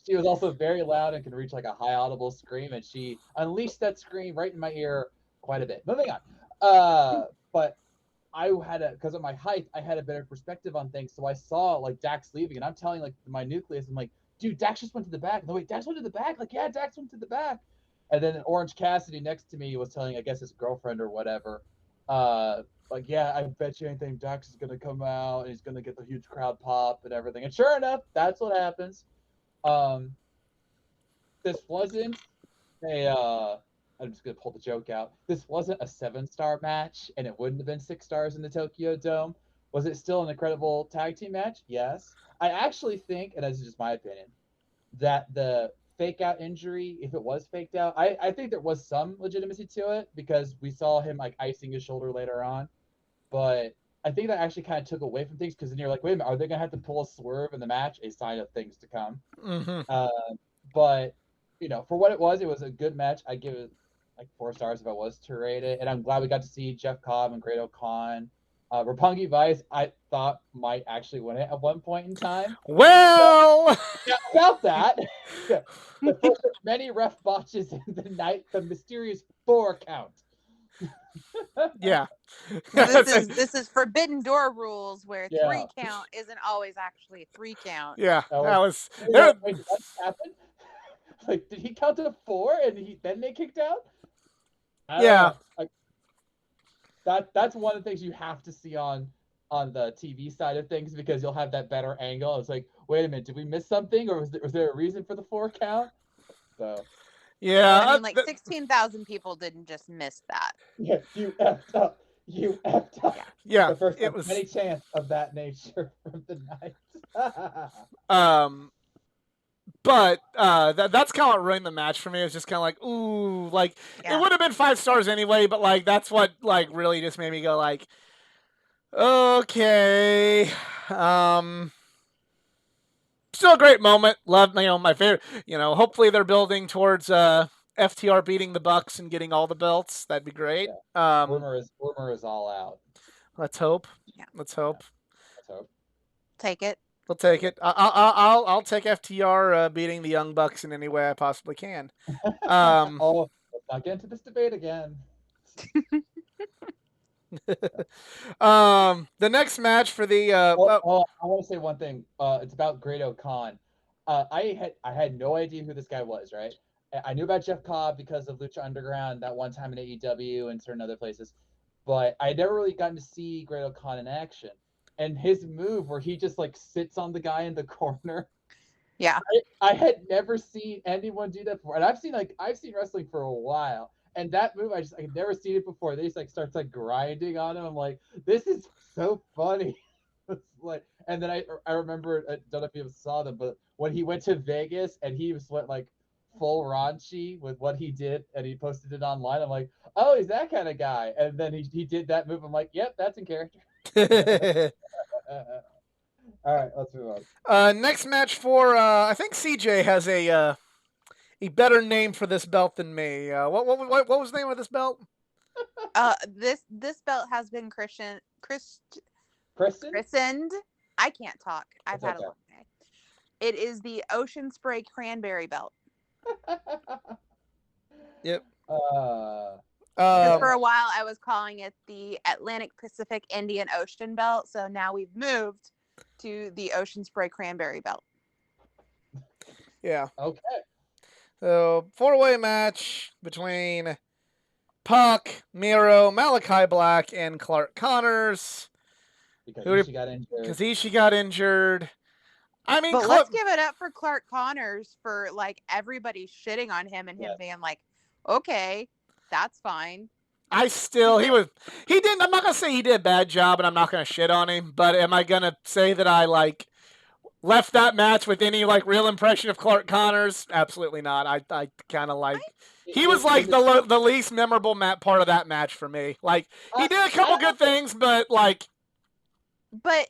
She was also very loud and could reach like a high audible scream, and she unleashed that scream right in my ear quite a bit. Moving on. But I had because of my height, I had a better perspective on things. So I saw like Dax leaving, and I'm telling like my nucleus, I'm like, dude, Dax just went to the back. No, wait, Dax went to the back. Like, yeah, Dax went to the back. And then Orange Cassidy next to me was telling, I guess, his girlfriend or whatever, like, yeah, I bet you anything Dax is gonna come out and he's gonna get the huge crowd pop and everything. And sure enough, that's what happens. This wasn't a I'm just gonna pull the joke out. This wasn't a 7-star match, and it wouldn't have been 6 stars in the Tokyo Dome. Was it still an incredible tag team match? Yes. I actually think, and this is just my opinion, that the fake out injury, if it was faked out, I think there was some legitimacy to it because we saw him like icing his shoulder later on. But I think that actually kind of took away from things because then you're like, wait a minute, are they gonna have to pull a swerve in the match? A sign of things to come. Mm-hmm. But for what it was a good match. I give it like 4 stars if I was to rate it, and I'm glad we got to see Jeff Cobb and Great Khan. Roppongi Vice, I thought might actually win it at one point in time. Well, yeah, about that, the first of many ref botches in the night, the mysterious 4 count. Yeah. This is forbidden door rules where Yeah. 3 count isn't always actually 3 count. Yeah, that was. Wait, what happened? Like, did he count to 4 and then they kicked out? Yeah. Like, that's one of the things you have to see on the TV side of things because you'll have that better angle. It's like, wait a minute, did we miss something, or was there a reason for the 4 count? So. Yeah. I mean, like 16,000 people didn't just miss that. Yeah, you effed up. You effed up. Yeah. The first it was any chance of that nature from the night. But that's kind of what ruined the match for me. It was just kind of like, ooh, like it would have been 5 stars anyway, but like that's what like really just made me go like, okay, still a great moment. Love, my favorite. Hopefully they're building towards FTR beating the Bucks and getting all the belts. That'd be great. Yeah. Rumor is all out. Let's hope. Yeah. Let's hope. Let's hope. Take it. We'll take it. I'll take FTR beating the Young Bucks in any way I possibly can. Oh, let's not get into this debate again. The next match for the I want to say one thing. It's about Great Khan. I had no idea who this guy was, right? I knew about Jeff Cobb because of Lucha Underground that one time in AEW and certain other places, but I had never really gotten to see Great Khan in action. And his move where he just like sits on the guy in the corner. Yeah. I had never seen anyone do that before. And I've seen wrestling for a while. And that move, I had never seen it before. They just like starts like grinding on him. I'm like, this is so funny. Like, and then I remember, I don't know if you saw them, but when he went to Vegas and he went like full raunchy with what he did and he posted it online, I'm like, oh, he's that kind of guy. And then he did that move. I'm like, yep, that's in character. All right, let's move on. Next match for I think CJ has a better name for this belt than me. What was the name of this belt? This belt has been christened. I can't talk. I've had a long day. It is the Ocean Spray Cranberry belt. Yep. Because for a while I was calling it the Atlantic Pacific Indian Ocean belt, so now we've moved to the Ocean Spray Cranberry belt. Yeah. Okay. So 4-way match between Puck, Miro, Malachi Black, and Clark Connors. Because Ishii got injured. I mean, but let's give it up for Clark Connors for like everybody shitting on him and him being like, okay, that's fine. I'm not gonna say he did a bad job and I'm not gonna shit on him, but am I gonna say that I like left that match with any like real impression of Clark Connors? Absolutely not. I kind of like he was like the least memorable part of that match for me. Like he did a couple good things, but like. But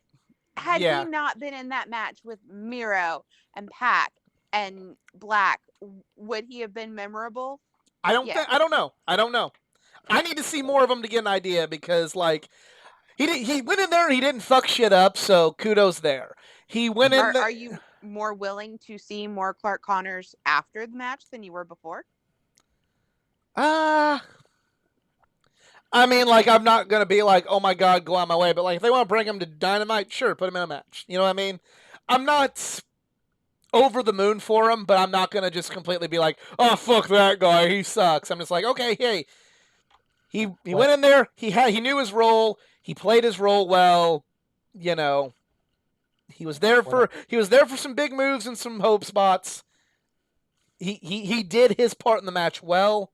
had he not been in that match with Miro and Pac and Black, would he have been memorable? I don't know. I need to see more of him to get an idea because like he went in there and he didn't fuck shit up, so kudos there. He went in. Are you more willing to see more Clark Connors after the match than you were before? I mean, like, I'm not going to be like, oh my God, go out my way. But, like, if they want to bring him to Dynamite, sure, put him in a match. You know what I mean? I'm not over the moon for him, but I'm not going to just completely be like, oh, fuck that guy, he sucks. I'm just like, okay, hey. He went in there, he knew his role, he played his role well, you know. He was there for some big moves and some hope spots. He did his part in the match well.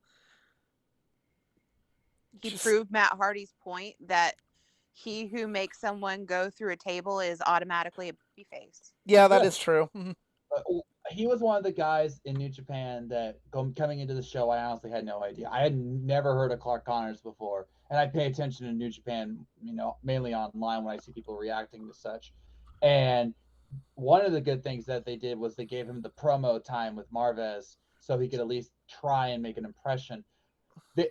He proved Matt Hardy's point that he who makes someone go through a table is automatically a babyface. Yeah, that is true. He was one of the guys in New Japan that coming into the show, I honestly had no idea. I had never heard of Clark Connors before, and I pay attention to New Japan, mainly online when I see people reacting to such. And one of the good things that they did was they gave him the promo time with Marvez so he could at least try and make an impression.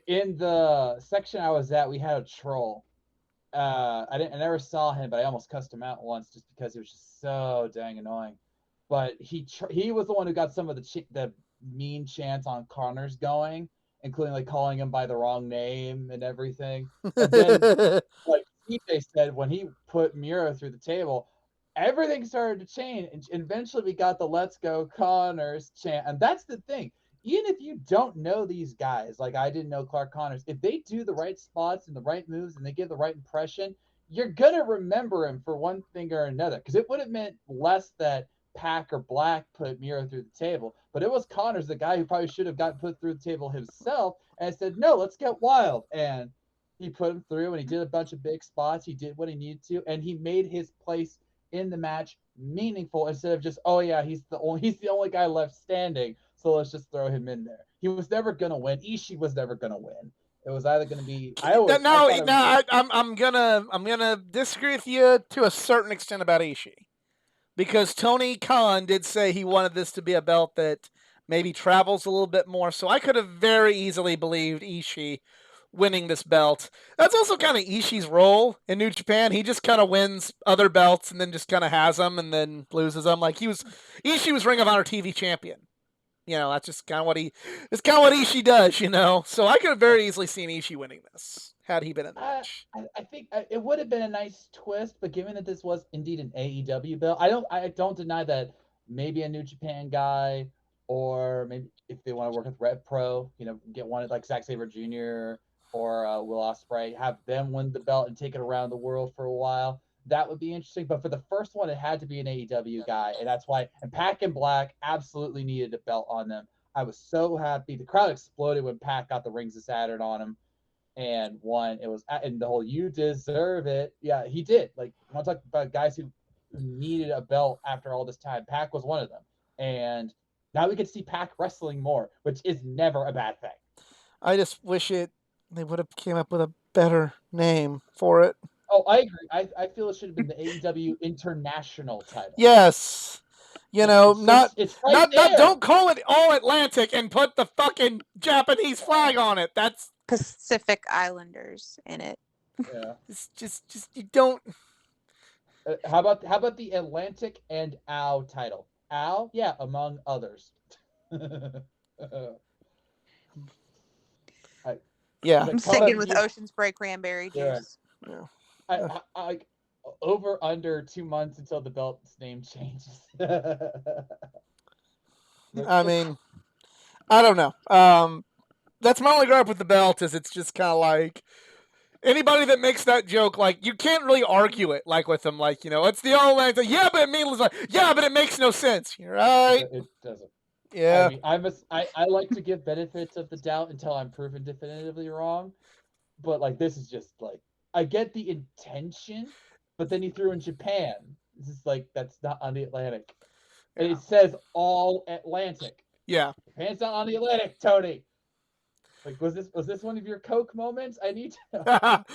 In the section I was at, we had a troll. I never saw him, but I almost cussed him out once just because he was just so dang annoying. But he was the one who got some of the mean chants on Connors going, including like calling him by the wrong name and everything. And then, like TJ said, when he put Miro through the table, everything started to change, and eventually we got the "Let's Go Connors" chant. And that's the thing. Even if you don't know these guys, like I didn't know Clark Connors, if they do the right spots and the right moves and they give the right impression, you're going to remember him for one thing or another. Because it would have meant less that Pac or Black put Miro through the table, but it was Connors, the guy who probably should have gotten put through the table himself, and said, no, let's get wild. And he put him through, and he did a bunch of big spots. He did what he needed to, and he made his place in the match meaningful instead of just, oh yeah, he's the only guy left standing, so let's just throw him in there. He was never gonna win. Ishii was never gonna win. It was either gonna be. I'm gonna disagree with you to a certain extent about Ishii, because Tony Khan did say he wanted this to be a belt that maybe travels a little bit more. So I could have very easily believed Ishii winning this belt. That's also kind of Ishii's role in New Japan. He just kind of wins other belts and then just kind of has them and then loses them. Like Ishii was Ring of Honor TV champion. That's just kind of what Ishii does, So I could have very easily seen Ishii winning this had he been in the match. I think it would have been a nice twist, but given that this was indeed an AEW belt, I don't deny that maybe a New Japan guy, or maybe if they want to work with Red Pro, get one like Zack Sabre Jr. or Will Osprey, have them win the belt and take it around the world for a while. That would be interesting. But for the first one, it had to be an AEW guy, and that's why. And Pac and Black absolutely needed a belt on them. I was so happy. The crowd exploded when Pac got the Rings of Saturn on him and won. It was, and the whole "you deserve it." Yeah, he did. Like, I want to talk about guys who needed a belt after all this time. Pac was one of them, and now we get to see Pac wrestling more, which is never a bad thing. I just wish they would have came up with a better name for it. Oh, I agree. I feel it should have been the AEW International title. Yes. Don't call it All Atlantic and put the fucking Japanese flag on it. That's Pacific Islanders in it. Yeah. It's just you don't. How about the Atlantic and OW title? OW, yeah, among others. I'm sticking with Ocean Spray Cranberry Juice. Yeah. I over under 2 months until the belt's name changes. I mean, I don't know. That's my only gripe with the belt is it's just kind of like anybody that makes that joke, like you can't really argue it like with them, like it's the All Atlantic. Yeah, but it means like but it makes no sense. You're right. It doesn't. Yeah. I mean, I like to give benefits of the doubt until I'm proven definitively wrong, but like this is just like. I get the intention, but then he threw in Japan, This is like, that's not on the Atlantic. And Yeah. it says all Atlantic. Yeah. Japan's not on the Atlantic, Tony. Like, was this one of your Coke moments? I need to.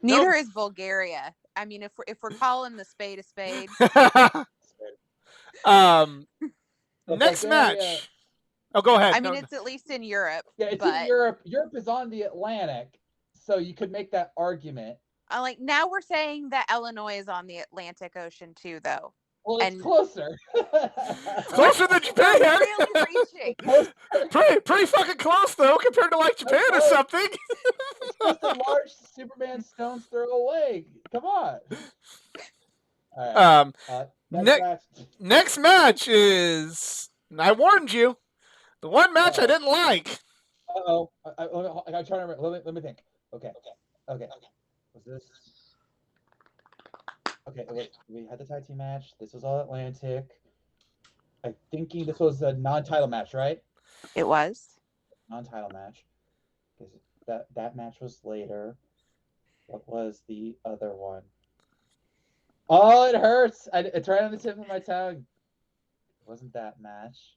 Neither Nope. is Bulgaria. I mean, if we're calling the spade a spade, um, But next Bulgaria, match. Oh, go ahead. I mean, No. it's at least in Europe. yeah, it's in but Europe. Europe is on the Atlantic, so you could make that argument. like now we're saying that Illinois is on the Atlantic Ocean too, though. Well, it's And closer. It's closer than we're Japan. really reaching. pretty fucking close though, compared to like Japan or something. It's just a large Superman stone's throw away. Come on. All right. Next match is, I warned you, the one match I didn't like. Uh-oh. I'm trying to remember. Let me think. Okay. Was this? Okay, we had the tag team match. This was all Atlantic. I'm thinking this was a non-title match, right? It was. Non-title match. That match was later. What was the other one? Oh, it hurts. It's right on the tip of my tongue. It wasn't that match.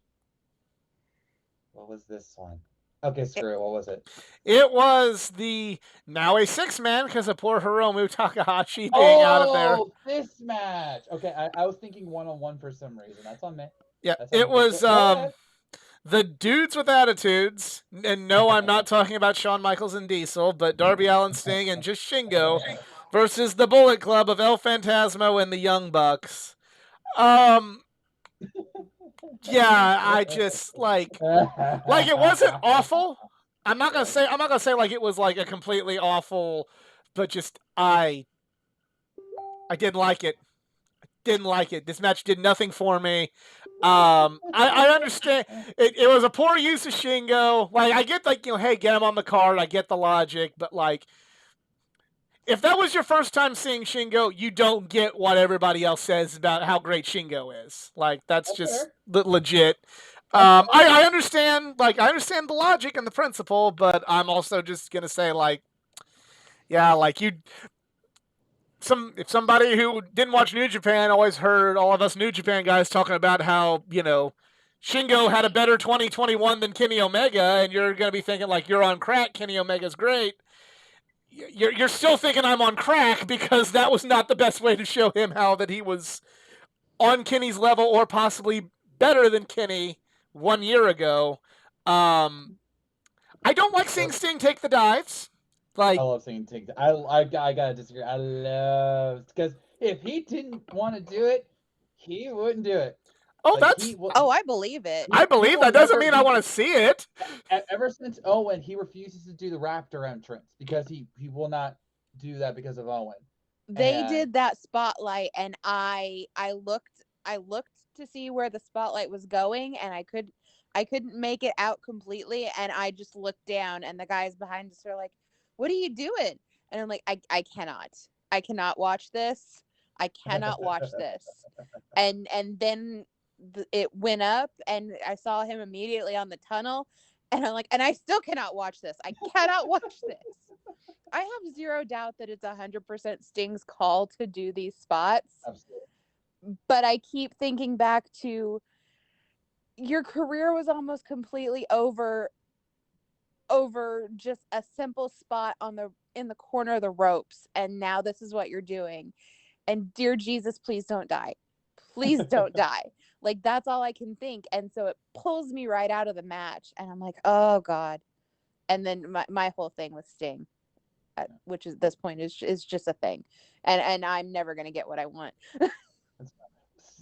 What was this one? Okay, screw it. What was it? It was the now a 6-man because of poor Hiromu Takahashi being out of there. Oh, this match. Okay, I was thinking 1-on-1 for some reason. That's on me. Yeah, it was the dudes with attitudes. And no, I'm not talking about Shawn Michaels and Diesel, but Darby Allin, Sting, and just Shingo versus the Bullet Club of El Phantasmo and the Young Bucks. Yeah, I just like it wasn't awful. I'm not gonna say like it was like a completely awful, but just I didn't like it. Didn't like it. This match did nothing for me. I understand it was a poor use of Shingo. Like I get like, hey, get him on the card. I get the logic, but like if that was your first time seeing Shingo, you don't get what everybody else says about how great Shingo is. Like that's just legit. I understand the logic and the principle, but I'm also just gonna say like, yeah, like if somebody who didn't watch New Japan always heard all of us New Japan guys talking about how, Shingo had a better 2021 than Kenny Omega, and you're gonna be thinking like you're on crack, Kenny Omega's great. You're still thinking I'm on crack because that was not the best way to show him how that he was on Kenny's level or possibly better than Kenny 1 year ago. I don't like seeing Sting take the dives. Like I love seeing Sting. I gotta disagree. I love because if he didn't want to do it, he wouldn't do it. Oh, like, I believe it. I believe that doesn't mean I want to see it. Ever since Owen, he refuses to do the Raptor entrance because he will not do that because of Owen. They did that spotlight, and I looked to see where the spotlight was going, and I couldn't make it out completely, and I just looked down, and the guys behind us are like, "What are you doing?" And I'm like, I cannot watch this. I cannot watch this. And then it went up, and I saw him immediately on the tunnel, and I'm like, and I still cannot watch this. I cannot watch this. I have zero doubt that it's 100% Sting's call to do these spots. Absolutely. But I keep thinking back to your career was almost completely over just a simple spot in the corner of the ropes, and now this is what you're doing. And dear Jesus, please don't die. Please don't die. Like, that's all I can think. And so it pulls me right out of the match, and I'm like, oh God. And then my whole thing with Sting, which is this point is just a thing, and I'm never gonna get what I want.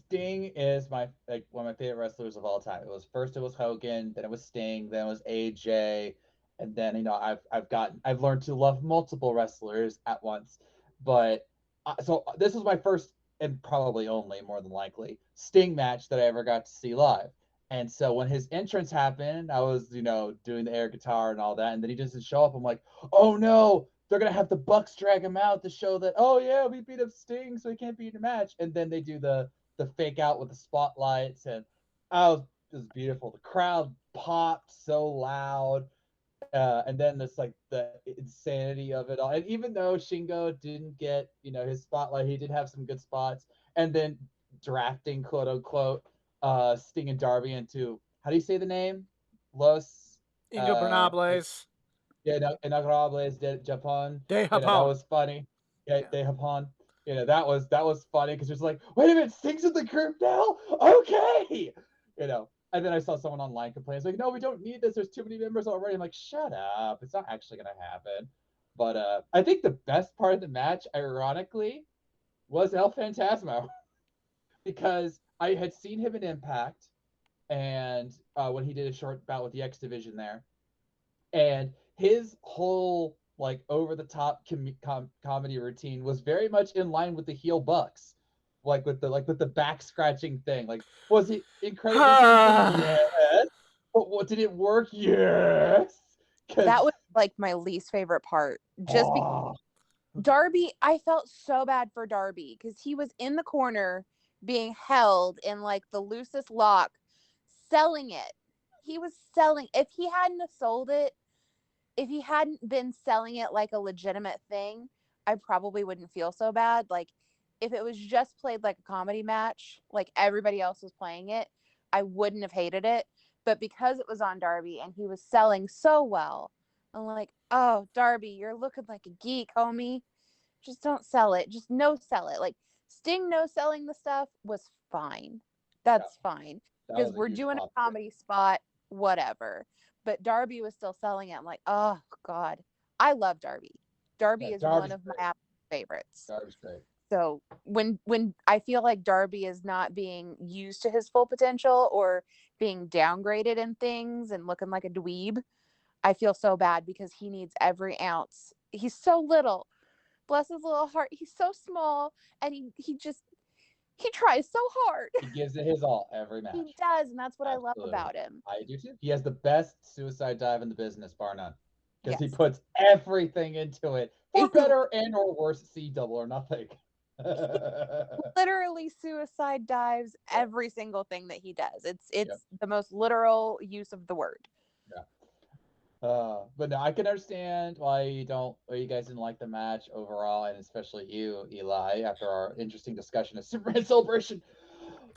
Sting is one of my favorite wrestlers of all time. It was Hogan, then it was Sting, then it was AJ, and then I've learned to love multiple wrestlers at once. But so this was my first and probably only, more than likely, Sting match that I ever got to see live. And so when his entrance happened, I was doing the air guitar and all that, and then he doesn't show up. I'm like, oh no, they're gonna have the Bucks drag him out to show that, oh yeah, we beat up Sting, so he can't be in the match. And then they do the fake out with the spotlights, and it was beautiful. The crowd popped so loud, and then there's like the insanity of it all. And even though Shingo didn't get his spotlight, he did have some good spots. and then drafting quote unquote Sting and Darby into, how do you say the name? Los Ingobernables. Inaugurables de Japan. De That Japón. was funny. Yeah, Yeah. de Japan. That was funny because it's like, wait a minute, Sting's in the group now? Okay. And then I saw someone online complain. It's like, no, we don't need this. There's too many members already. I'm like, shut up. It's not actually gonna happen. But I think the best part of the match, ironically, was El Phantasmo. Because I had seen him in Impact, and when he did a short bout with the X Division there, and his whole like over the top comedy routine was very much in line with the heel Bucks, with the back scratching thing. Like, was it incredibly stupid? Yes. But what, did it work? Yes. That was like my least favorite part. Just because Darby, I felt so bad for Darby because he was in the corner being held in like the loosest lock, selling it. He was selling. If he hadn't have sold it, if he hadn't been selling it like a legitimate thing, I probably wouldn't feel so bad. Like if it was just played like a comedy match, like everybody else was playing it, I wouldn't have hated it. But because it was on Darby and he was selling so well, I'm like, oh, Darby, you're looking like a geek, homie. Just don't sell it. Just no sell it. Like Sting no selling the stuff was fine. That's fine. Because we're doing a comedy spot, whatever. But Darby was still selling it. I'm like, oh God. I love Darby. Darby is one of my favorites. Darby's great. So when I feel like Darby is not being used to his full potential or being downgraded in things and looking like a dweeb, I feel so bad because he needs every ounce. He's so little. Bless his little heart. He's so small and he tries so hard. He gives it his all every match. He does, and that's what I love about him. I do too. He has the best suicide dive in the business, bar none. Because he puts everything into it. For better and or worse, see Double or Nothing. Literally suicide dives every single thing that he does. It's the most literal use of the word. Yeah. But no, I can understand why you guys didn't like the match overall, and especially you, Eli, after our interesting discussion of Superman Celebration.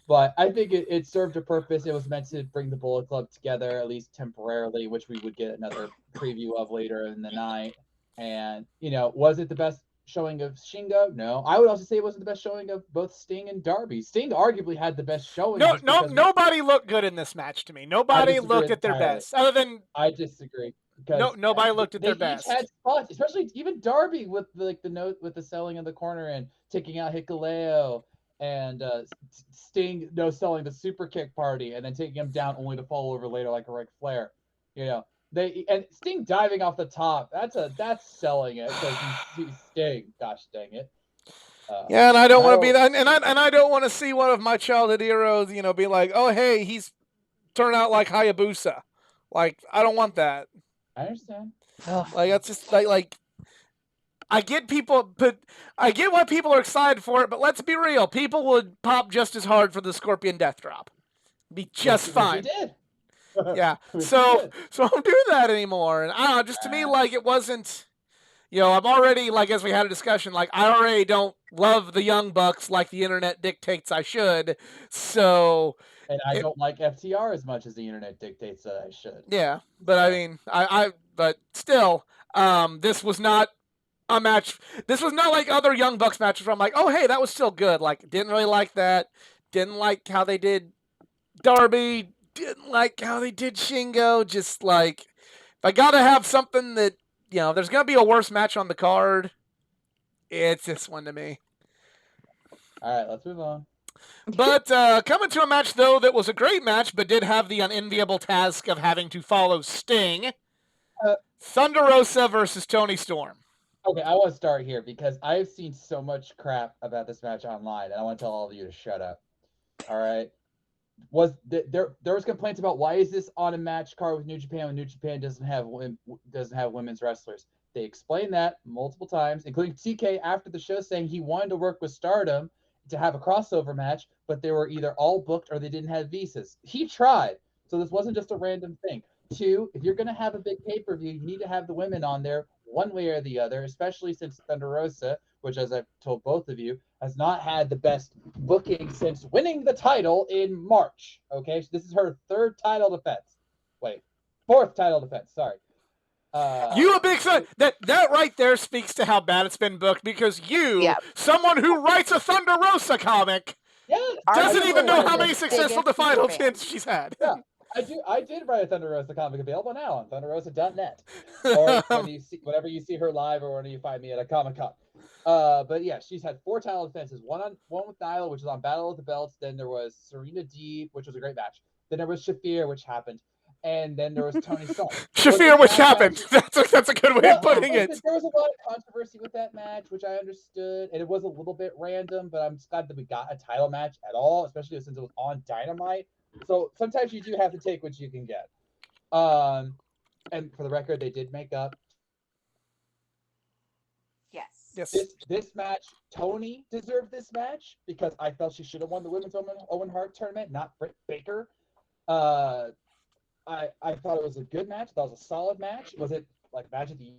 But I think it served a purpose. It was meant to bring the Bullet Club together, at least temporarily, which we would get another preview of later in the night. And, was it the best showing of Shingo? No. I would also say it wasn't the best showing of both Sting and Darby. Sting arguably had the best showing. Nobody looked good in this match to me. Nobody looked at their best. Other than I disagree. Nobody looked at their best. They each had spots, especially even Darby with the selling in the corner and taking out Hikuleo, and Sting selling the super kick party and then taking him down only to fall over later like a Ric Flair. And Sting diving off the top. That's selling it because he's Sting. Gosh dang it. And I don't want to be that, and I don't want to see one of my childhood heroes, be like, oh hey, he's turned out like Hayabusa. Like I don't want that. I understand. Like that's just like I get people, but I get why people are excited for it. But let's be real, people would pop just as hard for the Scorpion Death Drop. Be just fine. He did. Yeah. So don't do that anymore. And I don't know, just to me, like it wasn't. I'm already like, as we had a discussion, like I already don't love the Young Bucks like the internet dictates I should. So. And I don't like FTR as much as the internet dictates that I should. Yeah, but I mean, but still, this was not a match. This was not like other Young Bucks matches where I'm like, oh, hey, that was still good. Like, didn't really like that. Didn't like how they did Darby. Didn't like how they did Shingo. Just like, if I gotta have something that, there's gonna be a worse match on the card, it's this one to me. All right, let's move on. But coming to a match, though, that was a great match, but did have the unenviable task of having to follow Sting. Thunder Rosa versus Toni Storm. Okay, I want to start here because I've seen so much crap about this match online, and I want to tell all of you to shut up. All right? There was complaints about why is this on a match card with New Japan when New Japan doesn't have women's wrestlers. They explained that multiple times, including TK after the show saying he wanted to work with Stardom to have a crossover match, but they were either all booked or they didn't have visas. He tried. So this wasn't just a random thing. 2, if you're going to have a big pay-per-view, you need to have the women on there one way or the other, especially since Thunder Rosa, which as I've told both of you, has not had the best booking since winning the title in March. Okay, so this is her fourth title defense. Sorry. You a big fan. That right there speaks to how bad it's been booked, because you, Yep. someone who writes a Thunder Rosa comic, doesn't even know how many successful title defenses she's had. Yeah. I did write a Thunder Rosa comic, available now on thunderrosa.net. Or whenever you see her live, or when you find me at a Comic-Con. But yeah, she's had 4 title defenses. One with Nyla, which was on Battle of the Belts. Then there was Serena Deeb, which was a great match. Then there was Shafir, which happened. And then there was Toni Storm. Shafir, which happened. That's a good way of putting it. There was a lot of controversy with that match, which I understood, and it was a little bit random, but I'm just glad that we got a title match at all, especially since it was on Dynamite. So sometimes you do have to take what you can get. And for the record, they did make up. Yes. This match, Toni deserved this match because I felt she should have won the Women's Owen Hart tournament, not Britt Baker. I thought it was a good match. I thought it was a solid match. Was it like a match of the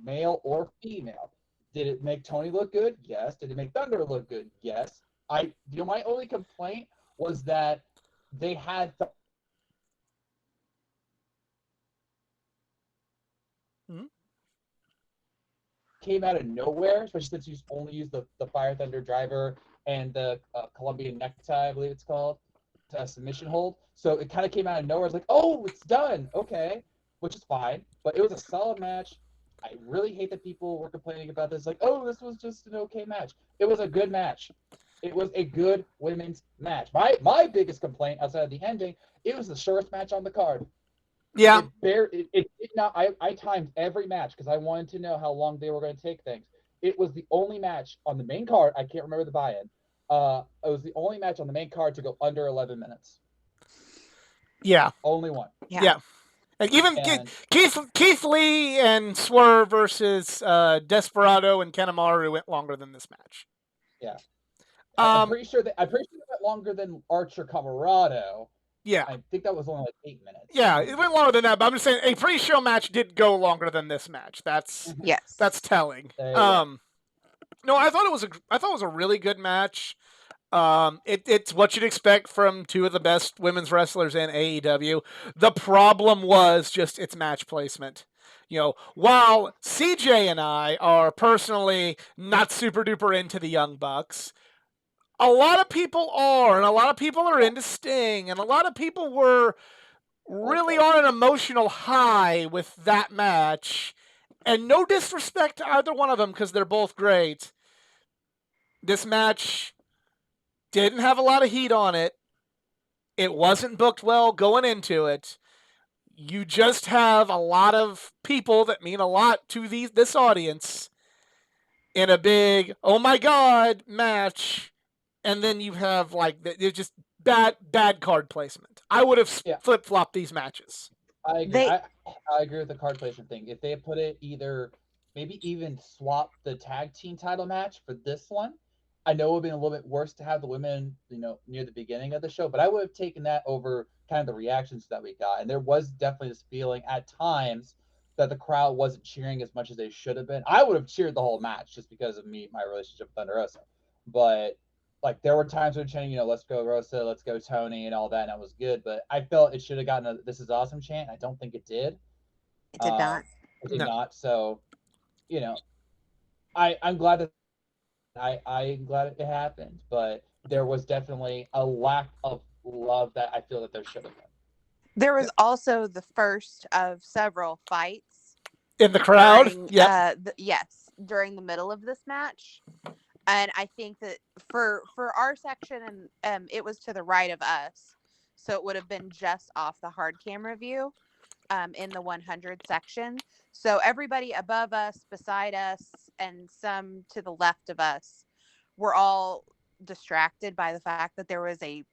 male or female? Did it make Toni look good? Yes. Did it make Thunder look good? Yes. My only complaint was that they had came out of nowhere, especially since you only used the Fire Thunder driver and the Colombian necktie, I believe it's called, to submission hold. So it kind of came out of nowhere. It's like, oh, it's done. Okay, which is fine. But it was a solid match. I really hate that people were complaining about this. Like, oh, this was just an okay match. It was a good match. It was a good women's match. My biggest complaint outside of the ending, it was the shortest match on the card. Yeah. It did not. I timed every match because I wanted to know how long they were going to take things. It was the only match on the main card. I can't remember the buy-in. It was the only match on the main card to go under 11 minutes. Yeah. Only one. Yeah. Like even Keith Lee and Swerve versus Desperado and Camarado went longer than this match. Yeah. I'm pretty sure they went longer than Archer Camarado. Yeah. I think that was only like 8 minutes. Yeah, it went longer than that, but I'm just saying a pre-show match did go longer than this match. That's telling. No, I thought it was a really good match. It's what you'd expect from 2 of the best women's wrestlers in AEW. The problem was just its match placement. While CJ and I are personally not super duper into the Young Bucks, a lot of people are, and a lot of people are into Sting, and a lot of people were really on an emotional high with that match. And no disrespect to either one of them, because they're both great. This match didn't have a lot of heat on it. It wasn't booked well going into it. You just have a lot of people that mean a lot to this audience in a big, oh my God, match. And then you have it's just bad card placement. I would have flip-flopped these matches. I agree. I agree with the card placement thing. If they had put it maybe even swap the tag team title match for this one, I know it would have been a little bit worse to have the women, near the beginning of the show, but I would have taken that over kind of the reactions that we got. And there was definitely this feeling at times that the crowd wasn't cheering as much as they should have been. I would have cheered the whole match just because of my relationship with Thunder Rosa. But there were times when chanting, let's go Rosa, let's go Toni, and all that, and that was good. But I felt it should have gotten a "This is awesome" chant. I don't think it did. It did not. It did not. So, I'm glad that I'm glad it happened, but there was definitely a lack of love that I feel that there should have been. There was also the first of several fights in the crowd. During the middle of this match. And I think that for our section, and it was to the right of us, so it would have been just off the hard camera view, in the 100 section. So everybody above us, beside us, and some to the left of us were all distracted by the fact that there was a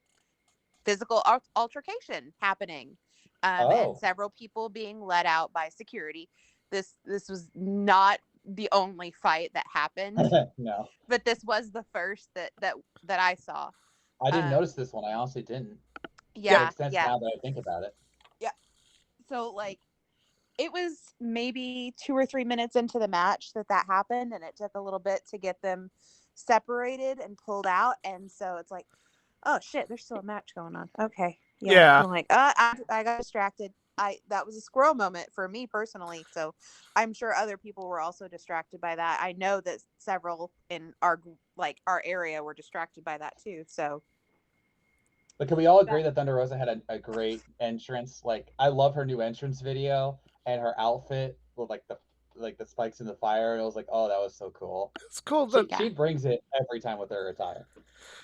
physical altercation happening, and several people being let out by security. This was not the only fight that happened. No. But this was the first that I saw. I didn't notice this one. I honestly didn't. Yeah. It makes sense now that I think about it. Yeah. So it was maybe 2 or 3 minutes into the match that happened, and it took a little bit to get them separated and pulled out, and so it's like, oh shit, there's still a match going on. Okay, Yeah. I'm like, I got distracted. That was a squirrel moment for me personally, so I'm sure other people were also distracted by that. I know that several in our area were distracted by that too. So, but can we all agree that Thunder Rosa had a great entrance? Like, I love her new entrance video and her outfit with like the spikes in the fire. And I was like, oh, that was so cool. It's cool. She brings it every time with her attire.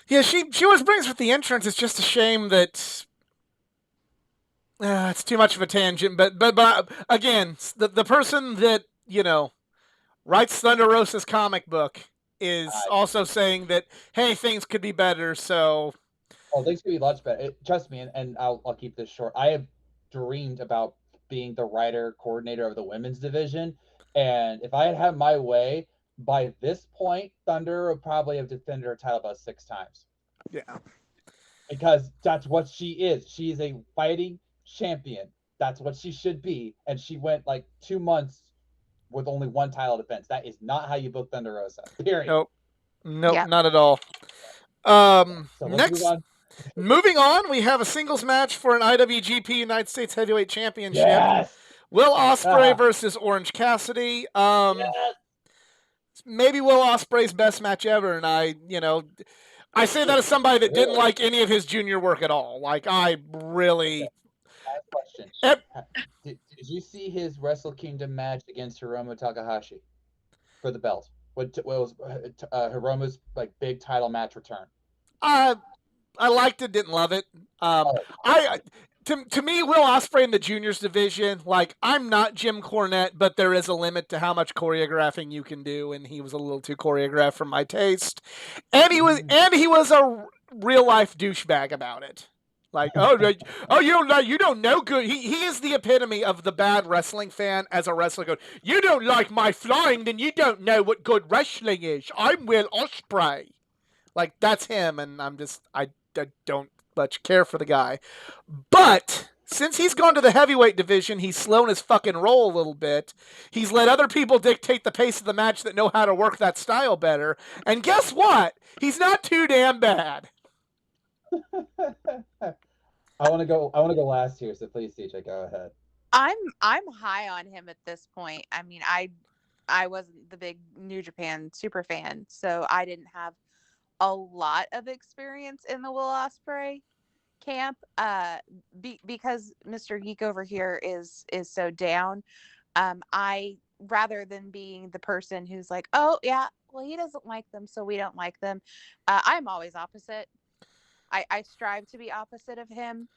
Yeah, she always brings with the entrance. It's just a shame that it's too much of a tangent. But again, the person that writes Thunder Rosa's comic book is also saying that, hey, things could be better. So, things could be much better. Trust me, and I'll keep this short. I have dreamed about being the writer coordinator of the women's division, and if I had my way, by this point, Thunder would probably have defended her title about 6 times. Yeah, because that's what she is. She is a fighting champion. That's what she should be, and she went like 2 months with only 1 title defense. That is not how you book Thunder Rosa. Period. Nope, not at all. So next, moving on, we have a singles match for an IWGP United States Heavyweight Championship. Yes. Will Osprey versus Orange Cassidy. Maybe Will Osprey's best match ever, and I say that as somebody that didn't like any of his junior work at all. Like, I really. Question. Did you see his Wrestle Kingdom match against Hiromu Takahashi for the belt? What was Hiromu's like big title match return? I liked it, didn't love it. To me, Will Osprey in the juniors division, like, I'm not Jim Cornette, but there is a limit to how much choreographing you can do, and he was a little too choreographed for my taste. And he was a real life douchebag about it. Like, you don't know good. He is the epitome of the bad wrestling fan as a wrestler going, you don't like my flying, then you don't know what good wrestling is. I'm Will Osprey. Like, that's him, and I don't much care for the guy. But since he's gone to the heavyweight division, he's slowed his fucking roll a little bit. He's let other people dictate the pace of the match that know how to work that style better. And guess what? He's not too damn bad. I want to go last here, so please, CJ, go ahead. I'm high on him at this point. I mean, I wasn't the big New Japan super fan, so I didn't have a lot of experience in the Will Ospreay camp because Mr. Geek over here is so down. I, rather than being the person who's like, oh yeah, well, he doesn't like them, so we don't like them, I'm always opposite. I strive to be opposite of him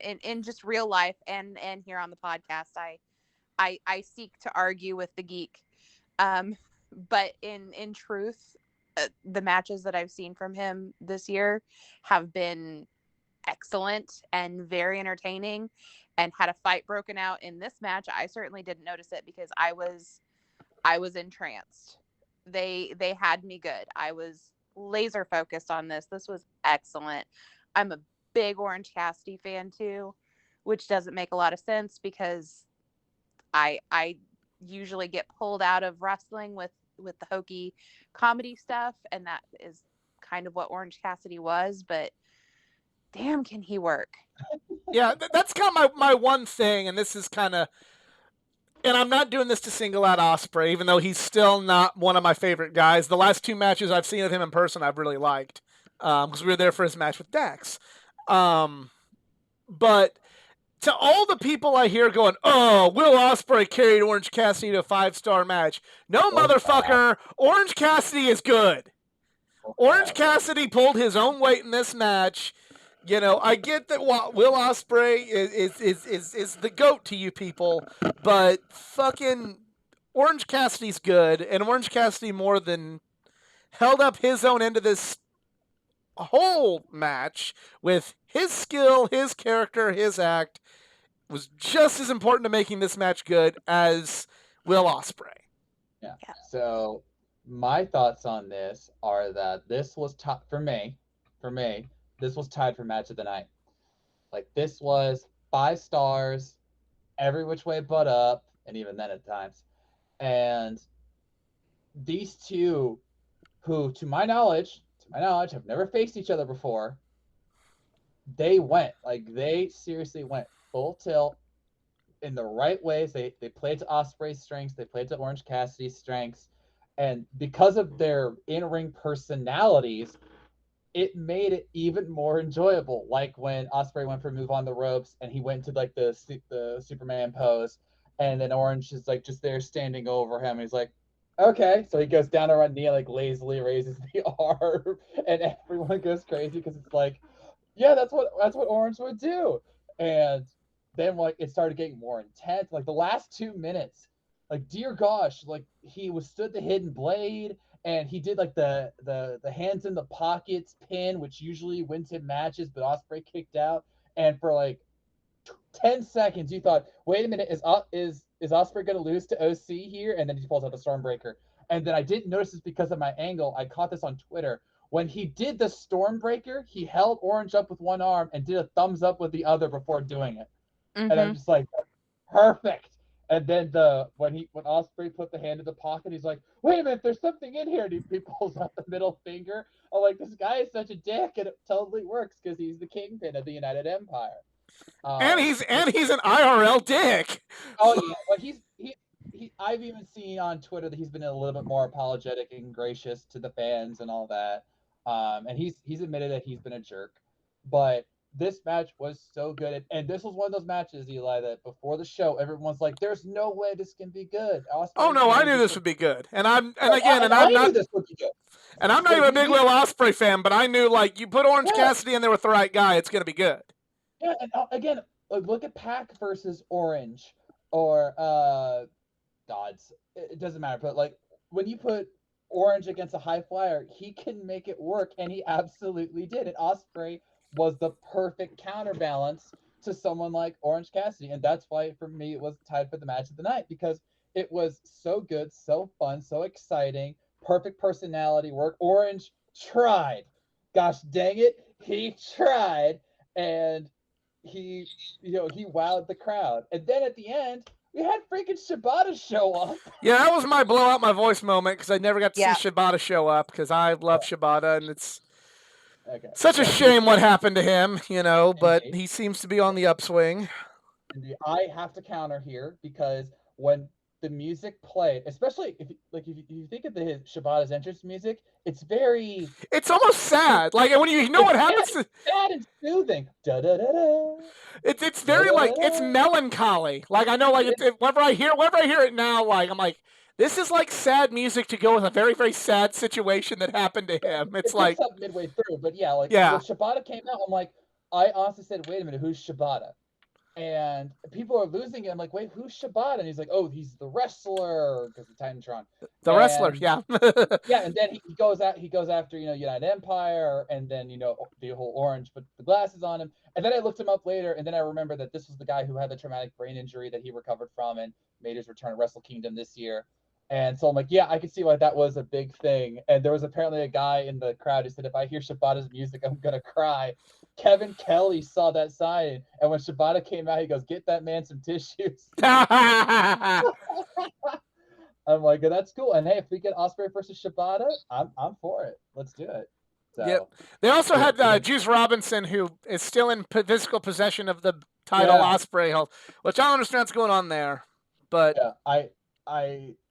in just real life and here on the podcast. I seek to argue with the geek, but in truth, the matches that I've seen from him this year have been excellent and very entertaining. And had a fight broken out in this match, I certainly didn't notice it because I was entranced. They had me good. I was laser focused on this. This was excellent. I'm a big Orange Cassidy fan too, which doesn't make a lot of sense because I usually get pulled out of wrestling with the hokey comedy stuff, and that is kind of what Orange Cassidy was, but damn, can he work. Yeah, that's kind of my one thing, and this is kind of, and I'm not doing this to single out Osprey, even though he's still not one of my favorite guys. The last 2 matches I've seen of him in person, I've really liked, because we were there for his match with Dax. But to all the people I hear going, oh, Will Osprey carried Orange Cassidy to a 5-star match. No, motherfucker, Orange Cassidy is good. Orange Cassidy pulled his own weight in this match. I get that Will Osprey is the GOAT to you people, but fucking Orange Cassidy's good, and Orange Cassidy more than held up his own end of this whole match with his skill, his character, his act was just as important to making this match good as Will Osprey. Yeah. So my thoughts on this are that this was for me, this was tied for match of the night. Like, this was 5 stars, every which way but up. and even then at times. And these two, who to my knowledge, have never faced each other before, they seriously went full tilt in the right ways. They played to Osprey's strengths, they played to Orange Cassidy's strengths, and because of their in-ring personalities, it made it even more enjoyable. Like when Osprey went for move on the ropes and he went to like the Superman pose, and then Orange is like just there standing over him. He's like, okay, so he goes down on one knee, like lazily raises the arm, and everyone goes crazy because it's like, yeah, that's what Orange would do. And then like it started getting more intense. Like the last 2 minutes, like dear gosh, like he withstood the hidden blade, and he did like the hands in the pockets pin, which usually wins him matches, but Osprey kicked out. And for like 10 seconds, you thought, wait a minute, is Osprey going to lose to OC here? And then he pulls out the Stormbreaker. And then I didn't notice this because of my angle. I caught this on Twitter. When he did the Stormbreaker, he held Orange up with one arm and did a thumbs up with the other before doing it. Mm-hmm. And I'm just like, perfect. And then when Osprey put the hand in the pocket, he's like, wait a minute, there's something in here. And he pulls out the middle finger. I'm like, this guy is such a dick, and it totally works because he's the kingpin of the United Empire. And he's an IRL dick. Oh yeah, but he I've even seen on Twitter that he's been a little bit more apologetic and gracious to the fans and all that. And he's admitted that he's been a jerk. But this match was so good, and this was one of those matches, Eli, that before the show everyone's like, "There's no way this can be good." Oh no, I knew this would be good, and I knew this would be good. And I'm not But even a big Will Osprey fan, but I knew like you put Orange Cassidy in there with the right guy, it's gonna be good. Yeah, and again, look at Pac versus Orange or Dodds. It doesn't matter, but like when you put Orange against a high flyer, he can make it work, and he absolutely did. And Osprey was the perfect counterbalance to someone like Orange Cassidy, and that's why for me it was tied for the match of the night, because it was so good, so fun, so exciting, perfect personality work. Orange tried, gosh dang it, he tried, and he wowed the crowd. And then at the end, we had freaking Shibata show up. Yeah, that was my blow out my voice moment, because I never got to see Shibata show up, because I love Shibata, and it's such a shame what happened to him, but he seems to be on the upswing. I have to counter here, because when the music played, especially if you think of the Shibata's entrance music, it's almost sad. Like when you know what happens, sad and soothing. Da da da da. It's very like it's melancholy. Like I know, like whenever I hear it now, like I'm like, this is like sad music to go with a very, very sad situation that happened to him. It's like up midway through, but when Shibata came out, I'm like, I honestly said, wait a minute, who's Shibata? And people are losing it. I'm like, wait, who's Shibata? And he's like, oh, he's the wrestler, because of Titantron. Wrestler, yeah. Yeah, and then he goes after United Empire, and then the whole Orange put the glasses on him. And then I looked him up later, and then I remember that this was the guy who had the traumatic brain injury that he recovered from and made his return to Wrestle Kingdom this year. And so I'm like, yeah, I can see why that was a big thing. And there was apparently a guy in the crowd who said, if I hear Shibata's music, I'm going to cry. Kevin Kelly saw that sign. And when Shibata came out, he goes, get that man some tissues. I'm like, that's cool. And hey, if we get Osprey versus Shibata, I'm for it. Let's do it. So, yep. They also had Juice Robinson, who is still in physical possession of the title Osprey, which I don't understand what's going on there. But yeah,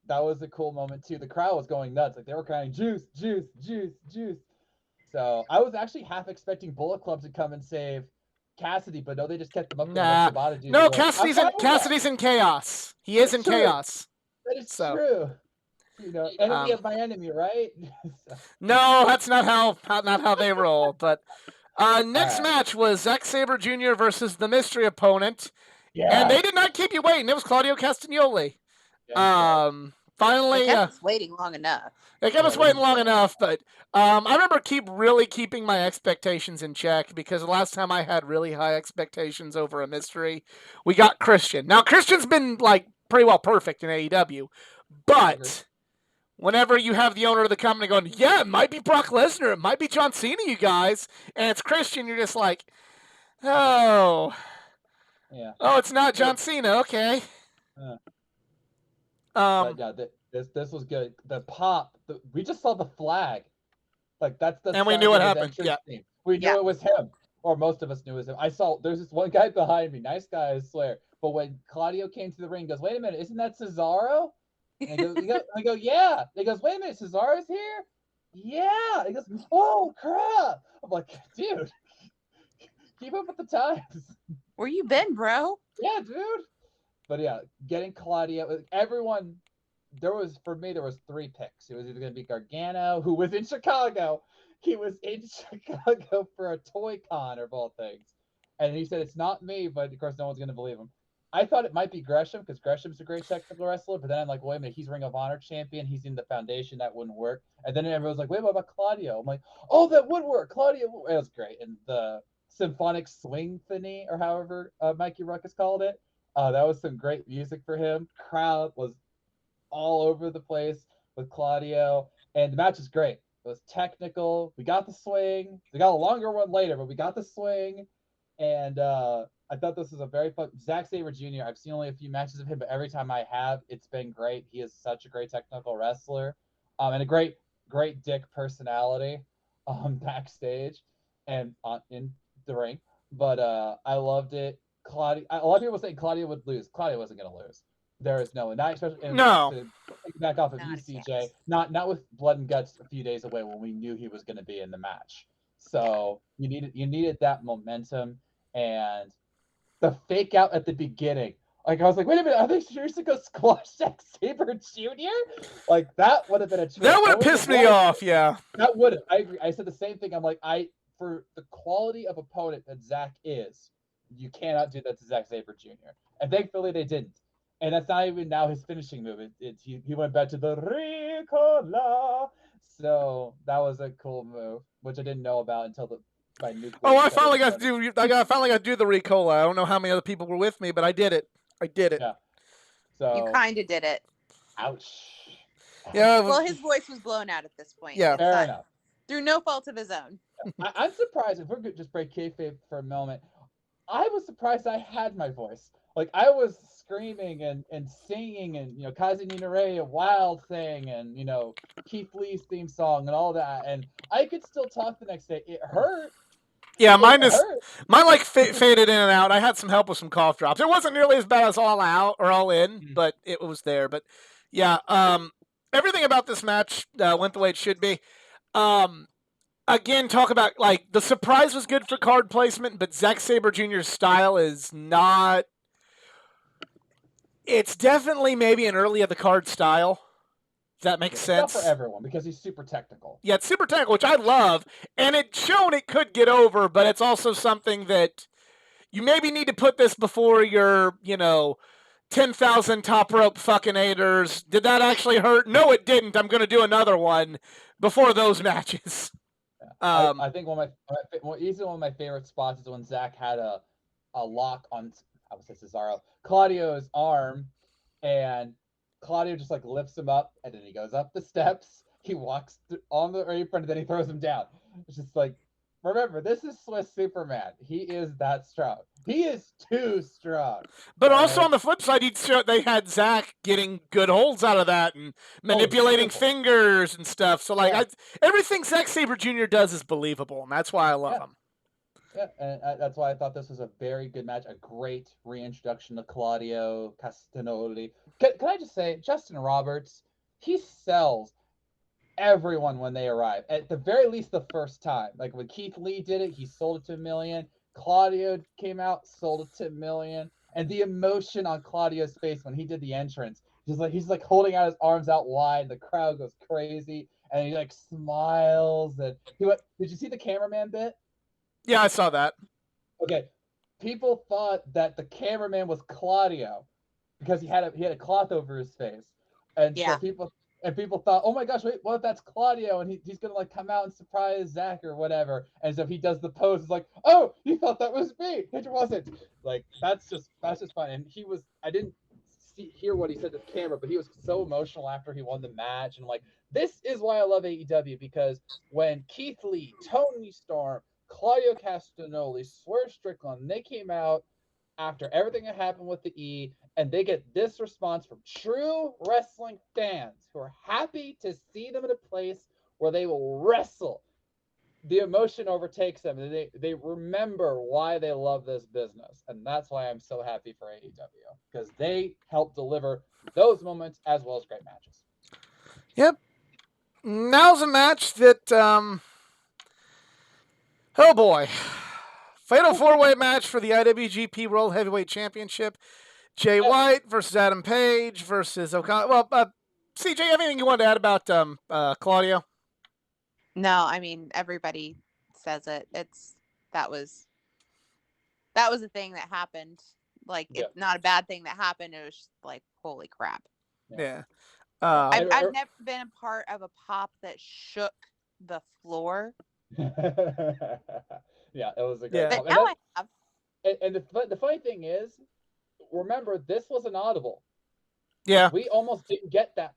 that was a cool moment too. The crowd was going nuts. Like they were crying, juice, juice, juice, juice. So I was actually half expecting Bullet Club to come and save Cassidy, but no, they just kept them up there. No, Cassidy's in chaos. He is in chaos. That is true. Enemy of my enemy, right? No, that's not how they roll. But next match was Zack Sabre Jr. versus the mystery opponent. Yeah. And they did not keep you waiting. It was Claudio Castagnoli. Finally, they kept us waiting long enough. They kept us waiting long enough, but I remember really keeping my expectations in check, because the last time I had really high expectations over a mystery, we got Christian. Now Christian's been like pretty well perfect in AEW, but whenever you have the owner of the company going, yeah, it might be Brock Lesnar, it might be John Cena, you guys, and it's Christian, you're just like, oh, it's not John Cena, okay. But yeah, this was good. The pop, we just saw the flag. Like that's the And we start knew what of his happened. entrance Yeah. theme. We knew it was him, or most of us knew it was him. There's this one guy behind me, nice guy, I swear. But when Claudio came to the ring, he goes, "Wait a minute, isn't that Cesaro?" And I go, "Yeah." And he goes, "Wait a minute, Cesaro's here?" "Yeah." He goes, "Oh crap!" I'm like, "Dude, keep up with the times." Where you been, bro? Yeah, dude. But yeah, getting Claudio, everyone. There was 3 picks. It was either going to be Gargano, who was in Chicago. He was in Chicago for a toy con of all things, and he said it's not me, but of course no one's going to believe him. I thought it might be Gresham because Gresham's a great technical wrestler, but then I'm like, wait a minute, he's Ring of Honor champion. He's in the Foundation. That wouldn't work. And then everyone's like, wait, what about Claudio? I'm like, oh, that would work. Claudio, it was great. And the symphonic swing thingy, or however Mikey Ruckus called it, that was some great music for him. Crowd was all over the place with Claudio, and the match is great. It was technical. We got the swing. We got a longer one later, but we got the swing, and I thought this was a very fun. Zack Sabre Jr. I've seen only a few matches of him, but every time I have, it's been great. He is such a great technical wrestler, and a great dick personality, backstage and in the ring. But I loved it. Claudio. A lot of people saying Claudio would lose. Claudio wasn't going to lose. There is no, not especially. And No. to back off of Not a ECJ, chance. not with blood and guts a few days away when we knew he was going to be in the match. So you needed that momentum, and the fake out at the beginning. Like I was like, wait a minute, are they seriously going to squash Zack Sabre Jr.? Like that would have been a trick. That would have pissed me off. Yeah. That would have. I agree. I said the same thing. I'm like, for the quality of opponent that Zack is, you cannot do that to Zack Sabre Jr. And thankfully they didn't. And that's not even now his finishing move. He went back to the Ricola. So that was a cool move, which I didn't know about until my nuclear. Oh, I finally got to do the Ricola. I don't know how many other people were with me, but I did it. Yeah. So You kind of did it. Ouch. Yeah. Well, his voice was blown out at this point. Yeah. Fair enough. Through no fault of his own. I'm surprised, if we're going to just break kayfabe for a moment, I was surprised I had my voice. Like I was screaming and singing, and Kazi Ninare, a Wild Thing, and Keith Lee's theme song and all that, and I could still talk the next day. It hurt. Yeah, mine like faded in and out. I had some help with some cough drops. It wasn't nearly as bad as All Out or All In, but it was there. But yeah, everything about this match went the way it should be. Again, talk about like the surprise was good for card placement, but Zack Sabre Jr.'s style is not. It's definitely maybe an early of the card style. If that makes sense. Not for everyone because he's super technical. Yeah, it's super technical, which I love, and it's shown it could get over, but it's also something that you maybe need to put this before your 10,000 top rope fucking aiders. Did that actually hurt? No, it didn't. I'm going to do another one before those matches. I think one of my favorite spots is when Zack had a lock on, I would say Cesaro, Claudio's arm, and Claudio just like lifts him up, and then he goes up the steps. He walks on the apron, and then he throws him down. It's just like, remember, this is Swiss Superman. He is that strong. He is too strong. But also on the flip side, they had Zack getting good holds out of that and manipulating fingers and stuff. So like, everything Zack Sabre Jr. does is believable, and that's why I love him. Yeah, and that's why I thought this was a very good match. A great reintroduction to Claudio Castagnoli. Can I just say, Justin Roberts, he sells everyone when they arrive. At the very least, the first time. Like when Keith Lee did it, he sold it to $1 million. Claudio came out, sold it to $1 million. And the emotion on Claudio's face when he did the entrance, he's like holding out his arms out wide. The crowd goes crazy, and he like smiles. And did you see the cameraman bit? Yeah, I saw that. Okay, people thought that the cameraman was Claudio because he had a cloth over his face, and so people thought, oh my gosh, wait, what if that's Claudio and he's gonna like come out and surprise Zack or whatever? And so if he does the pose, it's like, oh, you thought that was me, it wasn't. Like that's just fun. And I didn't hear what he said to the camera, but he was so emotional after he won the match, and like this is why I love AEW, because when Keith Lee, Tony Storm, Claudio Castagnoli, Swerve Strickland, they came out after everything that happened with the E, and they get this response from true wrestling fans who are happy to see them in a place where they will wrestle. The emotion overtakes them, and they remember why they love this business, and that's why I'm so happy for AEW, because they help deliver those moments as well as great matches. Yep. Now's a match that, oh boy. Fatal 4-way match for the IWGP World Heavyweight Championship. Jay White versus Adam Page versus Okada. Well, CJ, you have anything you wanted to add about Claudio? No, I mean, everybody says it. That was a thing that happened. Like, it's not a bad thing that happened. It was just like, holy crap. Yeah. I've never been a part of a pop that shook the floor. Yeah, it was a great But now I have. And the funny thing is, remember, this was an audible. Yeah. We almost didn't get that.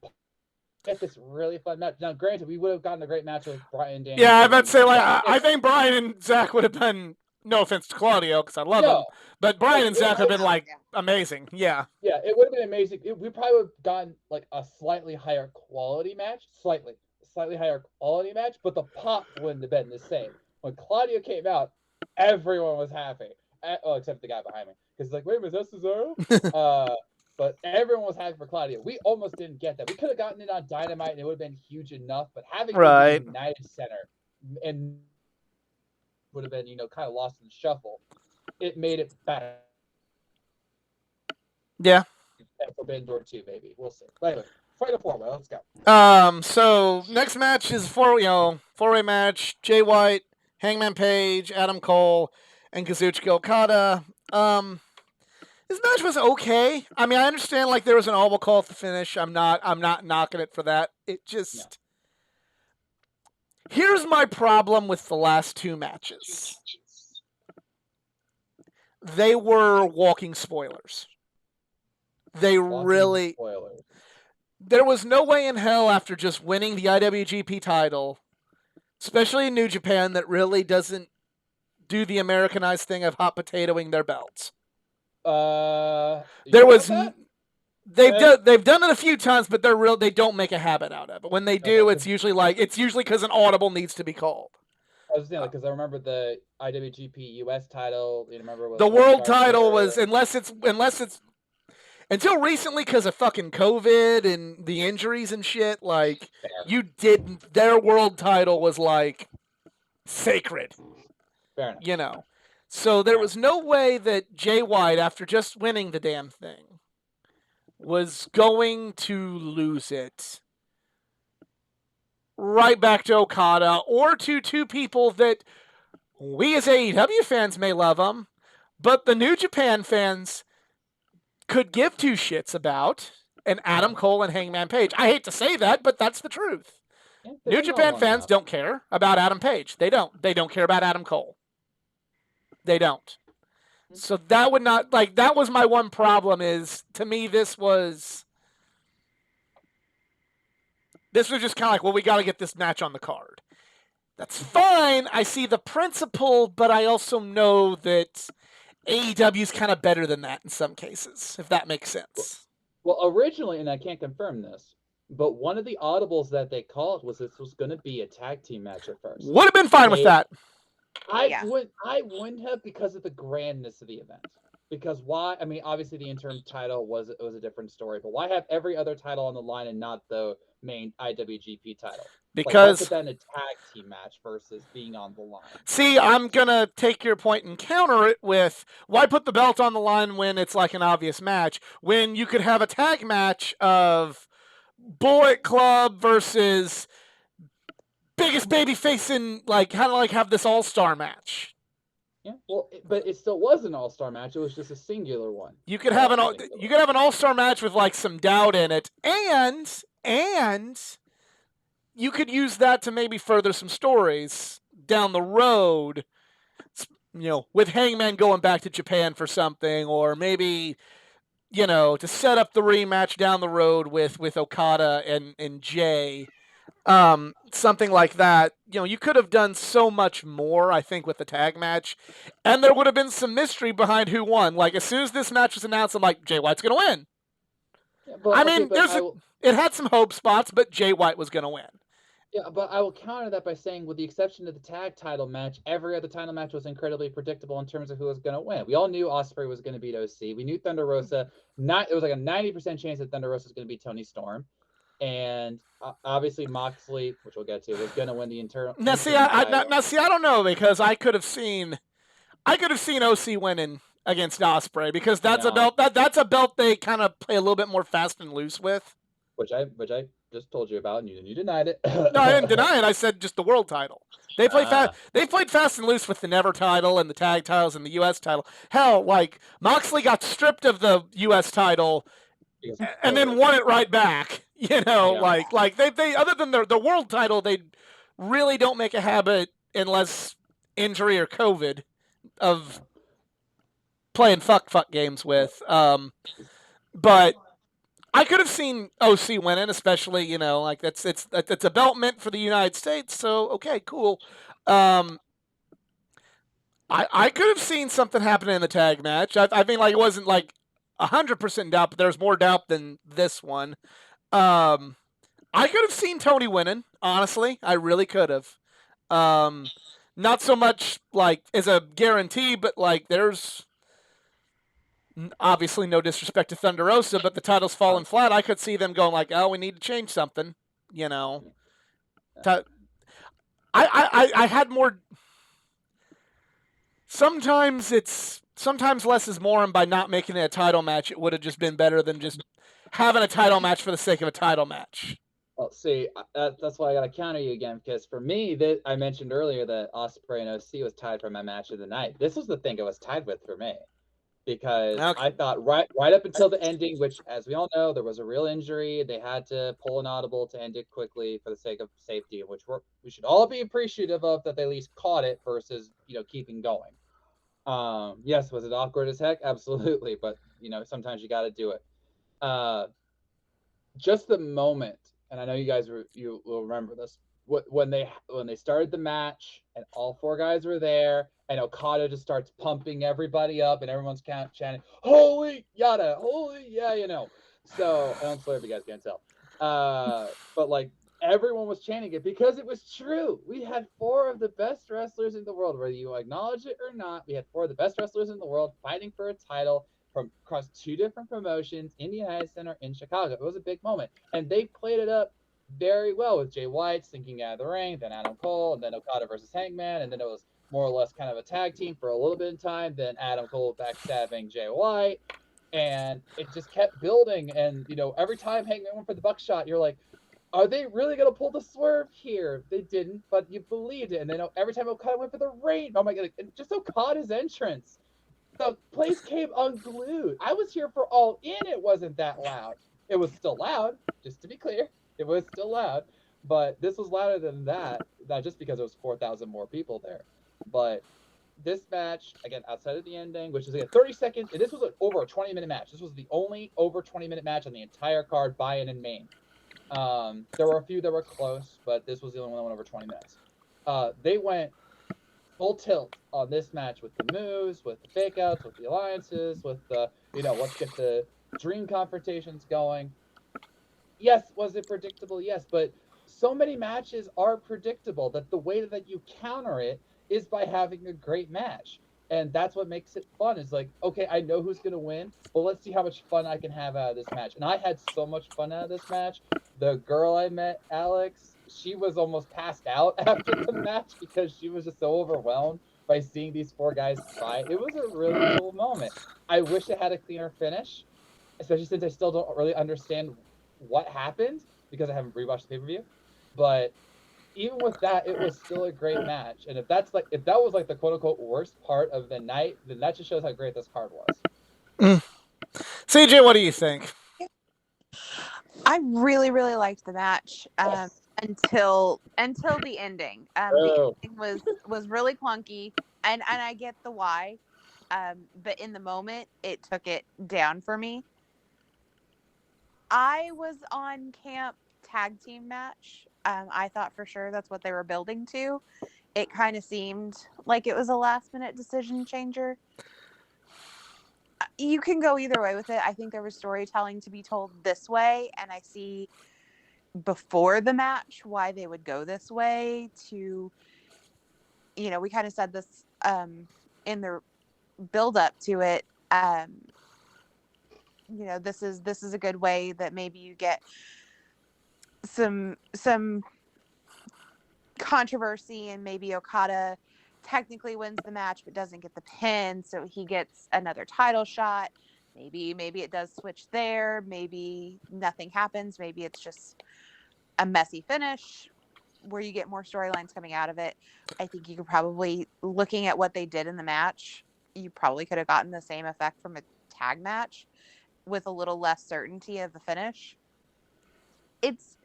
Get this really fun match. Now, granted, we would have gotten a great match with Brian Danielson. Yeah, I would say, like, I think Brian and Zach would have been, no offense to Claudio, because I love him, but Brian and Zach would have been, like, amazing. Yeah. Yeah, it would have been amazing. We probably would have gotten, like, a slightly higher quality match. Slightly higher quality match, but the pop wouldn't have been the same. When Claudio came out, everyone was happy. Except the guy behind me. Because, like, wait a minute, is that Cesaro? But everyone was happy for Claudio. We almost didn't get that. We could have gotten it on Dynamite, and it would have been huge enough. But having the United Center and would have been, kind of lost in the shuffle. It made it better. Yeah. And Forbidden Door 2, baby. We'll see. But anyway, Fatal 4-way. Let's go. So next match is four-way match. Jay White, Hangman Page, Adam Cole, and Kazuchika Okada. This match was okay. I mean, I understand, like, there was an audible call at the finish. I'm not knocking it for that. It just... Here's my problem with the last two matches. They were walking spoilers. There was no way in hell after just winning the IWGP title, especially in New Japan, that really doesn't do the Americanized thing of hot potatoing their belts. They've done it a few times, but they don't make a habit out of it. When they do, it's usually because an audible needs to be called. I was saying, because I remember the IWGP US title. You remember the world title was unless it's until recently, because of fucking COVID and the injuries and shit. Like, their world title was like sacred. Fair enough. So there was no way that Jay White, after just winning the damn thing, was going to lose it right back to Okada or to two people that we as AEW fans may love them, but the New Japan fans could give two shits about, and Adam Cole and Hangman Page. I hate to say that, but that's the truth. New Japan fans don't care about Adam Page. They don't. They don't care about Adam Cole. They don't. So that would not, that was my one problem is, to me, this was just kind of like, well, we got to get this match on the card. That's fine. I see the principle, but I also know that AEW is kind of better than that in some cases, if that makes sense. Well, originally, and I can't confirm this, but one of the audibles that they called was this was going to be a tag team match at first. Would have been fine with that. I wouldn't have, because of the grandness of the event. Because why? I mean, obviously the interim title was a different story, but why have every other title on the line and not the main IWGP title? Because why put that in a tag team match versus being on the line? See, I'm gonna take your point and counter it with, why put the belt on the line when it's like an obvious match, when you could have a tag match of Bullet Club versus biggest baby face in, have this all-star match. Yeah, well, but it still was an all-star match. It was just a singular one. You could have an all-star match with some doubt in it, and you could use that to maybe further some stories down the road. With Hangman going back to Japan for something, or maybe to set up the rematch down the road with Okada and Jay. something like that. You know, you could have done so much more, I think, with the tag match, and there would have been some mystery behind who won. Like as soon as this match was announced, I'm like, Jay White's gonna win. Yeah, but, I okay, mean, but it had some hope spots, but Jay White was gonna win. yeah, but I will counter that by saying, with the exception of the tag title match, every other title match was incredibly predictable in terms of who was going to win. We all knew Osprey was going to beat OC. We knew Thunder Rosa. It was like a 90% chance that Thunder Rosa was going to beat Tony Storm, and obviously Moxley, which we'll get to, was going to win the interim title. Now see, I don't know because I could have seen OC winning against Osprey because that's a belt that's a belt they kind of play a little bit more fast and loose with. Which I just told you about, and you denied it. No, I didn't deny it. I said just the world title. They played fast. They played fast and loose with the Never title and the tag titles and the U.S. title. Hell, like Moxley got stripped of the U.S. title and then won it right back. You know, like they other than the world title, they really don't make a habit unless injury or COVID of playing fuck games with. But I could have seen OC winning, especially, you know, like it's a belt meant for the United States, so okay, cool. I could have seen something happening in the tag match. I mean, like it wasn't like 100% doubt, but there's more doubt than this one. I could have seen Tony winning. Honestly, I really could have. Not so much like as a guarantee, but like there's obviously no disrespect to Thunder Rosa, but the title's falling flat. I could see them going like, "Oh, we need to change something," you know. I had more. Sometimes less is more, and by not making it a title match, it would have just been better than just having a title match for the sake of a title match. Well, see, that's why I got to counter you again, because for me, I mentioned earlier that Osprey and OC was tied for my match of the night. This was the thing it was tied with for me, because I thought right up until the ending, which, as we all know, there was a real injury. They had to pull an audible to end it quickly for the sake of safety, which we should all be appreciative of, that they at least caught it versus, you know, keeping going. Yes, was it awkward as heck? Absolutely, but you know, sometimes you got to do it. Just the moment, and I know you will remember this, when they started the match and all four guys were there, and Okada just starts pumping everybody up, and everyone's chanting, "Holy yada, holy yeah," you know. So I'm sorry if you guys can't tell, but like everyone was chanting it because it was true. We had four of the best wrestlers in the world, whether you acknowledge it or not. We had four of the best wrestlers in the world fighting for a title from across two different promotions in the United Center in Chicago. It was a big moment, and they played it up very well with Jay White sinking out of the ring, then Adam Cole, and then Okada versus Hangman, and then it was more or less kind of a tag team for a little bit of time, then Adam Cole backstabbing Jay White, and it just kept building. And you know, every time Hangman went for the buckshot, you're like, are they really going to pull the swerve here? They didn't, but you believed it. And then every time Okada went for the rain, oh my god, and just Okada's entrance, the place came unglued. I was here for All In. It wasn't that loud. It was still loud, just to be clear. It was still loud, but this was louder than that. Not just because there was 4,000 more people there, but this match, again, outside of the ending, which is like a 30 seconds, and this was over a 20-minute match. This was the only over 20-minute match on the entire card, buy-in and main. There were a few that were close, but this was the only one that went over 20 minutes. They went full tilt on this match with the moves, with the fake outs, with the alliances, with the, you know, let's get the dream confrontations going. Yes, was it predictable? Yes, but so many matches are predictable that the way that you counter it is by having a great match. And that's what makes it fun. It's like, okay, I know who's going to win, but let's see how much fun I can have out of this match. And I had so much fun out of this match. The girl I met, Alex, she was almost passed out after the match because she was just so overwhelmed by seeing these four guys fight. It was a really cool moment. I wish it had a cleaner finish, especially since I still don't really understand what happened because I haven't rewatched the pay-per-view. But even with that, it was still a great match. And if that was like the quote-unquote worst part of the night, then that just shows how great this card was. CJ, what do you think? I really, really liked the match until the ending. The ending was really clunky, and I get the why, but in the moment, it took it down for me. I was on camp tag team match. I thought for sure that's what they were building to. It kind of seemed like it was a last minute decision changer. You can go either way with it. I think there was storytelling to be told this way, and I see before the match why they would go this way. To, we kind of said this in the build up to it. This is a good way that maybe you get some controversy, and maybe Okada technically wins the match but doesn't get the pin, so he gets another title shot. Maybe it does switch there. Maybe nothing happens. Maybe it's just a messy finish where you get more storylines coming out of it. I think you could probably, looking at what they did in the match, you probably could have gotten the same effect from a tag match with a little less certainty of the finish. It's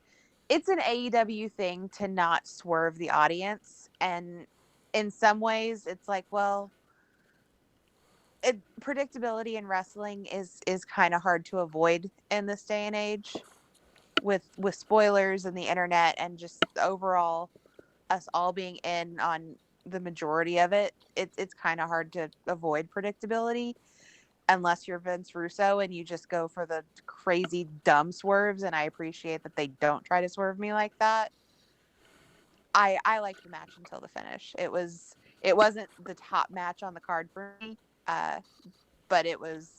an AEW thing to not swerve the audience, and in some ways it's like, well, predictability in wrestling is kind of hard to avoid in this day and age with spoilers and the internet, and just overall us all being in on the majority of it. It's kind of hard to avoid predictability unless you're Vince Russo and you just go for the crazy dumb swerves, and I appreciate that they don't try to swerve me like that. I liked the match until the finish. It wasn't the top match on the card for me, but it was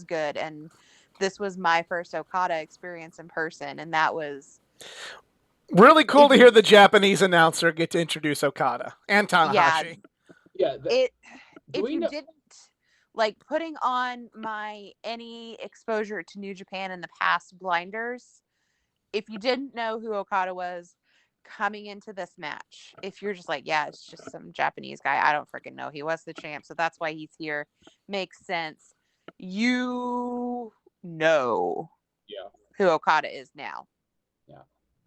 good, and this was my first Okada experience in person, and that was really cool to hear the Japanese announcer get to introduce Okada and Takahashi. Yeah. If you didn't like putting on my any exposure to New Japan in the past blinders, if you didn't know who Okada was coming into this match, if you're just like, yeah, it's just some Japanese guy, I don't freaking know, he was the champ, so that's why he's here, makes sense. You know who Okada is now. Yeah.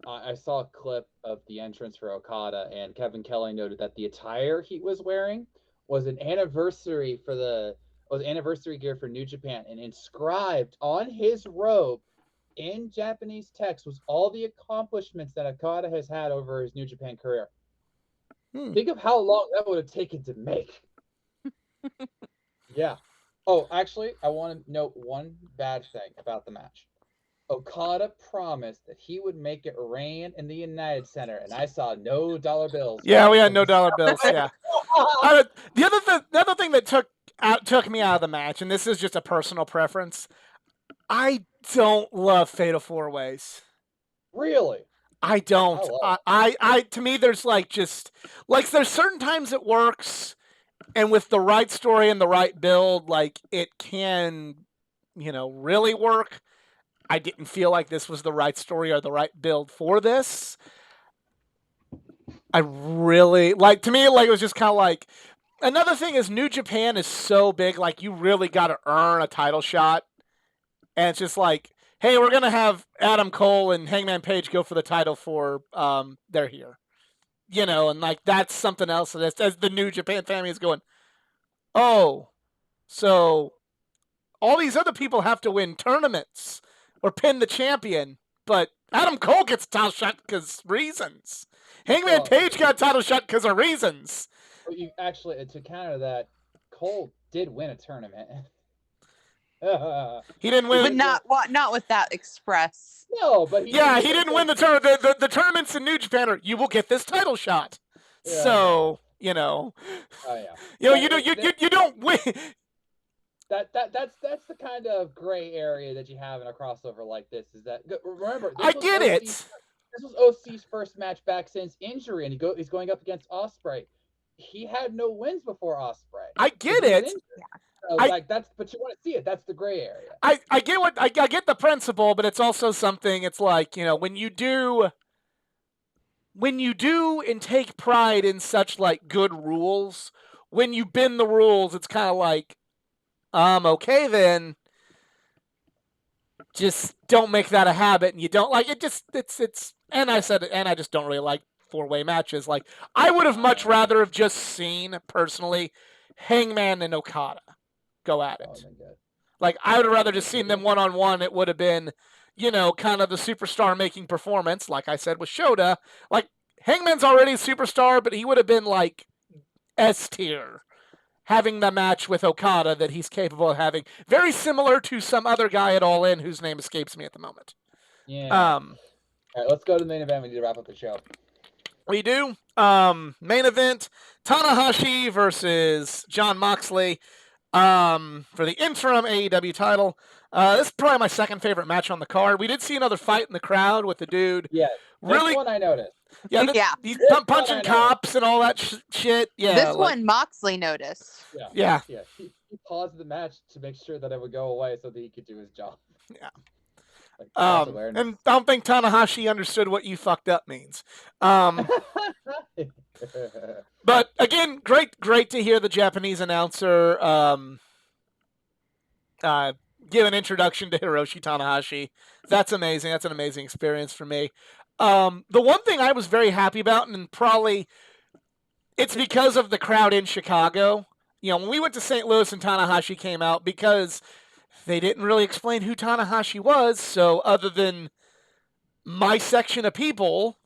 I saw a clip of the entrance for Okada, and Kevin Kelly noted that the attire he was wearing was an anniversary anniversary gear for New Japan, and inscribed on his robe in Japanese text was all the accomplishments that Okada has had over his New Japan career. Think of how long that would have taken to make. Yeah. Oh, actually, I want to note one bad thing about the match. Okada promised that he would make it rain in the United Center, and I saw no dollar bills. Yeah, we had no dollar bills. Yeah. The other thing that took me out of the match, and this is just a personal preference, I don't love Fatal 4-Ways. Really? I don't. I to me, there's there's certain times it works, and with the right story and the right build, it can, really work. I didn't feel like this was the right story or the right build for this. I really to me, it was just kind of another thing is New Japan is so big, you really got to earn a title shot. And it's just hey, we're going to have Adam Cole and Hangman Page go for the title for, they're here. And that's something else. As the New Japan family is going, oh, so all these other people have to win tournaments or pin the champion, but Adam Cole gets a title shot because reasons. Hangman Page got a title shot because of reasons. Well, you actually, to counter that, Cole did win a tournament. He didn't win, but not with that express. No, but he didn't win the tournament. The tournaments in New Japan are, you will get this title shot. Yeah. So Oh you yeah. don't win. That's the kind of gray area that you have in a crossover like this. Is that, remember? I get it. This was OC's first match back since injury, and he's going up against Osprey. He had no wins before Osprey. I get it. So, but you want to see it. That's the gray area. I get I get the principle, but it's also something. It's when you do and take pride in such good rules, when you bend the rules, it's kind of okay then. Just don't make that a habit, and you don't it. Just it's. And I said it, and I just don't really like 4-way matches. I would have much rather have just seen personally Hangman and Okada go at it. I would have rather just seen them one-on-one. It would have been, kind of the superstar making performance, like I said with Shota. Like, Hangman's already a superstar, but he would have been like S tier having the match with Okada that he's capable of having. Very similar to some other guy at All In whose name escapes me at the moment. Yeah. All right, let's go to the main event. We need to wrap up the show. We do. Main event, Tanahashi versus John Moxley for the interim AEW title. This is probably my second favorite match on the card. We did see another fight in the crowd with the dude. Yeah, really. This one I noticed. Yeah, Yeah. He's punching cops and all that shit. Yeah, This one Moxley noticed. Yeah. He paused the match to make sure that it would go away so that he could do his job. Yeah. Like, and I don't think Tanahashi understood what "you fucked up" means. But again, great to hear the Japanese announcer give an introduction to Hiroshi Tanahashi. That's amazing. That's an amazing experience for me. The one thing I was very happy about, and probably it's because of the crowd in Chicago. When we went to St. Louis and Tanahashi came out, because they didn't really explain who Tanahashi was, so other than my section of people,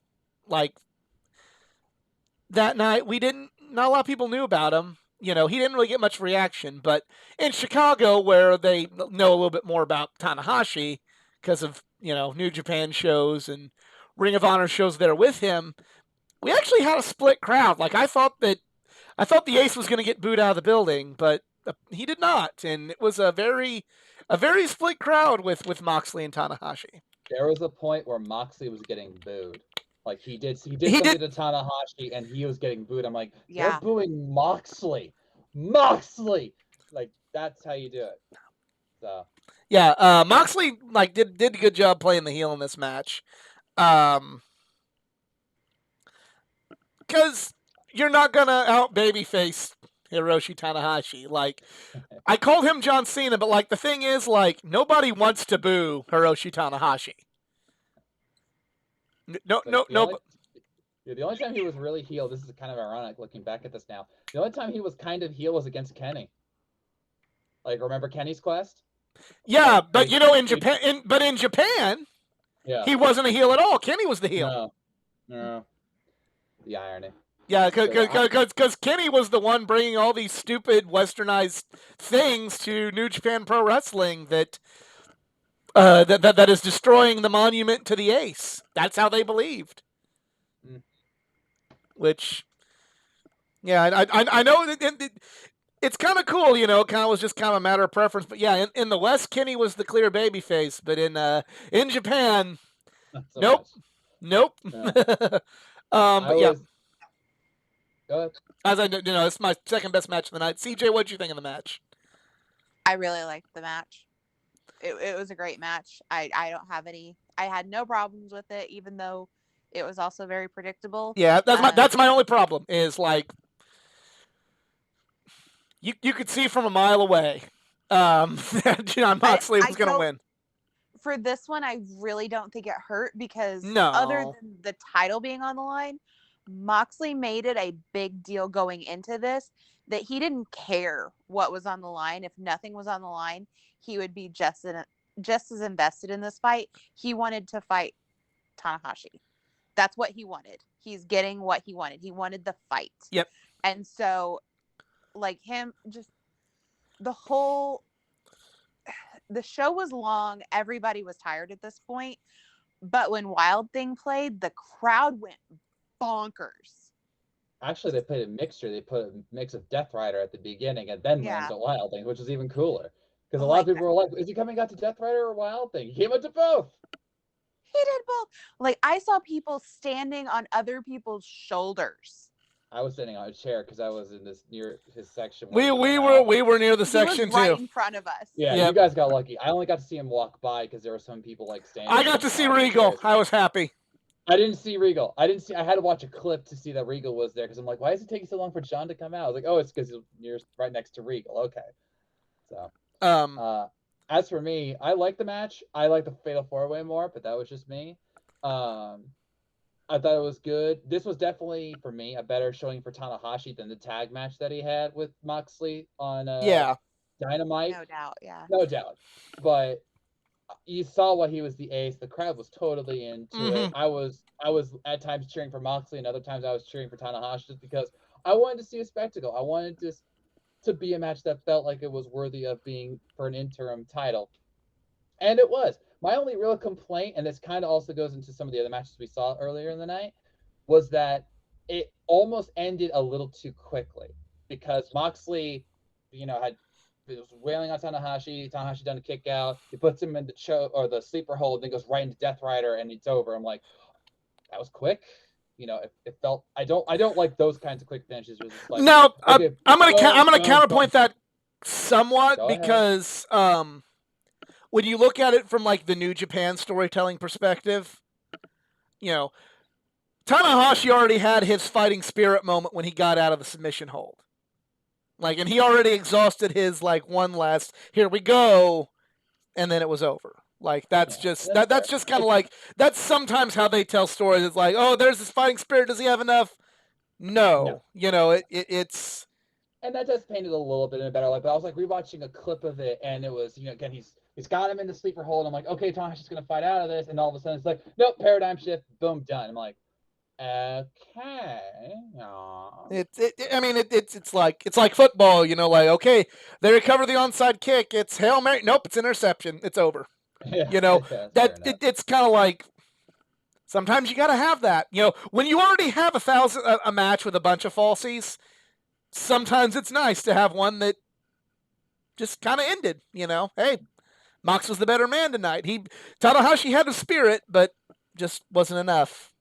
like that night, not a lot of people knew about him. He didn't really get much reaction, but in Chicago, where they know a little bit more about Tanahashi because of, New Japan shows and Ring of Honor shows there with him, we actually had a split crowd. Like, I thought the Ace was going to get booed out of the building, but he did not, and it was a very split crowd with Moxley and Tanahashi. There was a point where Moxley was getting booed. Like, he did something to Tanahashi, and he was getting booed. I'm like, they're booing Moxley. Like, that's how you do it. So. Yeah, Moxley did a good job playing the heel in this match. Because you're not gonna out babyface Hiroshi Tanahashi. Like, I called him John Cena, but the thing is, nobody wants to boo Hiroshi Tanahashi. No. The only time he was really heel, this is kind of ironic looking back at this now. The only time he was kind of heel was against Kenny. Like, remember Kenny's Quest? Yeah, but in Japan, he wasn't a heel at all. Kenny was the heel. No. The irony. Yeah, because Kenny was the one bringing all these stupid westernized things to New Japan Pro Wrestling that is destroying the monument to the Ace. That's how they believed. Which, yeah, I know that it's kind of cool, kind of was just kind of a matter of preference. But yeah, in the West, Kenny was the clear babyface, but in Japan, nope. Yeah. But Go ahead. As it's my second best match of the night. CJ, what'd you think of the match? I really liked the match. It was a great match. I had no problems with it, even though it was also very predictable. Yeah, that's my only problem is you could see from a mile away that John Moxley was going to win. For this one, I really don't think it hurt because no. Other than the title being on the line, Moxley made it a big deal going into this that he didn't care what was on the line. If nothing was on the line, he would be just as invested in this fight. He wanted to fight Tanahashi. That's what he wanted. He's getting what he wanted. He wanted the fight. Yep. And so, the show was long. Everybody was tired at this point. But when Wild Thing played, the crowd went bonkers. Actually, they played a mixture. They put a mix of Death Rider at the beginning and then went to Wild Thing, which is even cooler. Because a lot of people were like, is he coming out to Death Rider or Wild Thing? He came out to both. He did both. I saw people standing on other people's shoulders. I was sitting on a chair because I was in this near his section. We were near the section right too. In front of us. Yeah, you guys got lucky. I only got to see him walk by because there were some people standing. I got to see Regal. I was happy. I didn't see Regal. I had to watch a clip to see that Regal was there because I'm like, why is it taking so long for John to come out? I was like, oh, it's because you're right next to Regal. Okay. So, as for me, I like the match. I like the Fatal 4-Way more, but that was just me. I thought it was good. This was definitely, for me, a better showing for Tanahashi than the tag match that he had with Moxley on Dynamite. No doubt, yeah. No doubt. But you saw why he was the ace. The crowd was totally into it. I was at times cheering for Moxley, and other times I was cheering for Tanahashi just because I wanted to see a spectacle. I wanted to be a match that felt like it was worthy of being for an interim title. And it was. My only real complaint, and this kind of also goes into some of the other matches we saw earlier in the night, was that it almost ended a little too quickly because Moxley, had was wailing on Tanahashi. Tanahashi done a kick out. He puts him in the choke or the sleeper hold, then goes right into Death Rider, and it's over. I'm like, that was quick. It felt. I don't like those kinds of quick finishes. It was just like, No, okay, I'm gonna counterpoint that somewhat because when you look at it from like the New Japan storytelling perspective, Tanahashi already had his fighting spirit moment when he got out of the submission hold. And he already exhausted his one last here we go, and then it was over. That's just kind of that's sometimes how they tell stories. It's like, oh, there's this fighting spirit. Does he have enough? No. It's. And that does paint it a little bit in a better light. But I was rewatching a clip of it, and it was again he's got him in the sleeper hold. I'm like, okay, Tanahashi's gonna fight out of this, and all of a sudden it's like, nope, paradigm shift, boom, done. I'm like, okay. It's like football, okay, they recover the onside kick. It's Hail Mary. Nope, it's interception. It's over. It's kind of like sometimes you got to have that. When you already have a match with a bunch of falsies, sometimes it's nice to have one that just kind of ended. Hey, Mox was the better man tonight. Tanahashi had the spirit, but just wasn't enough.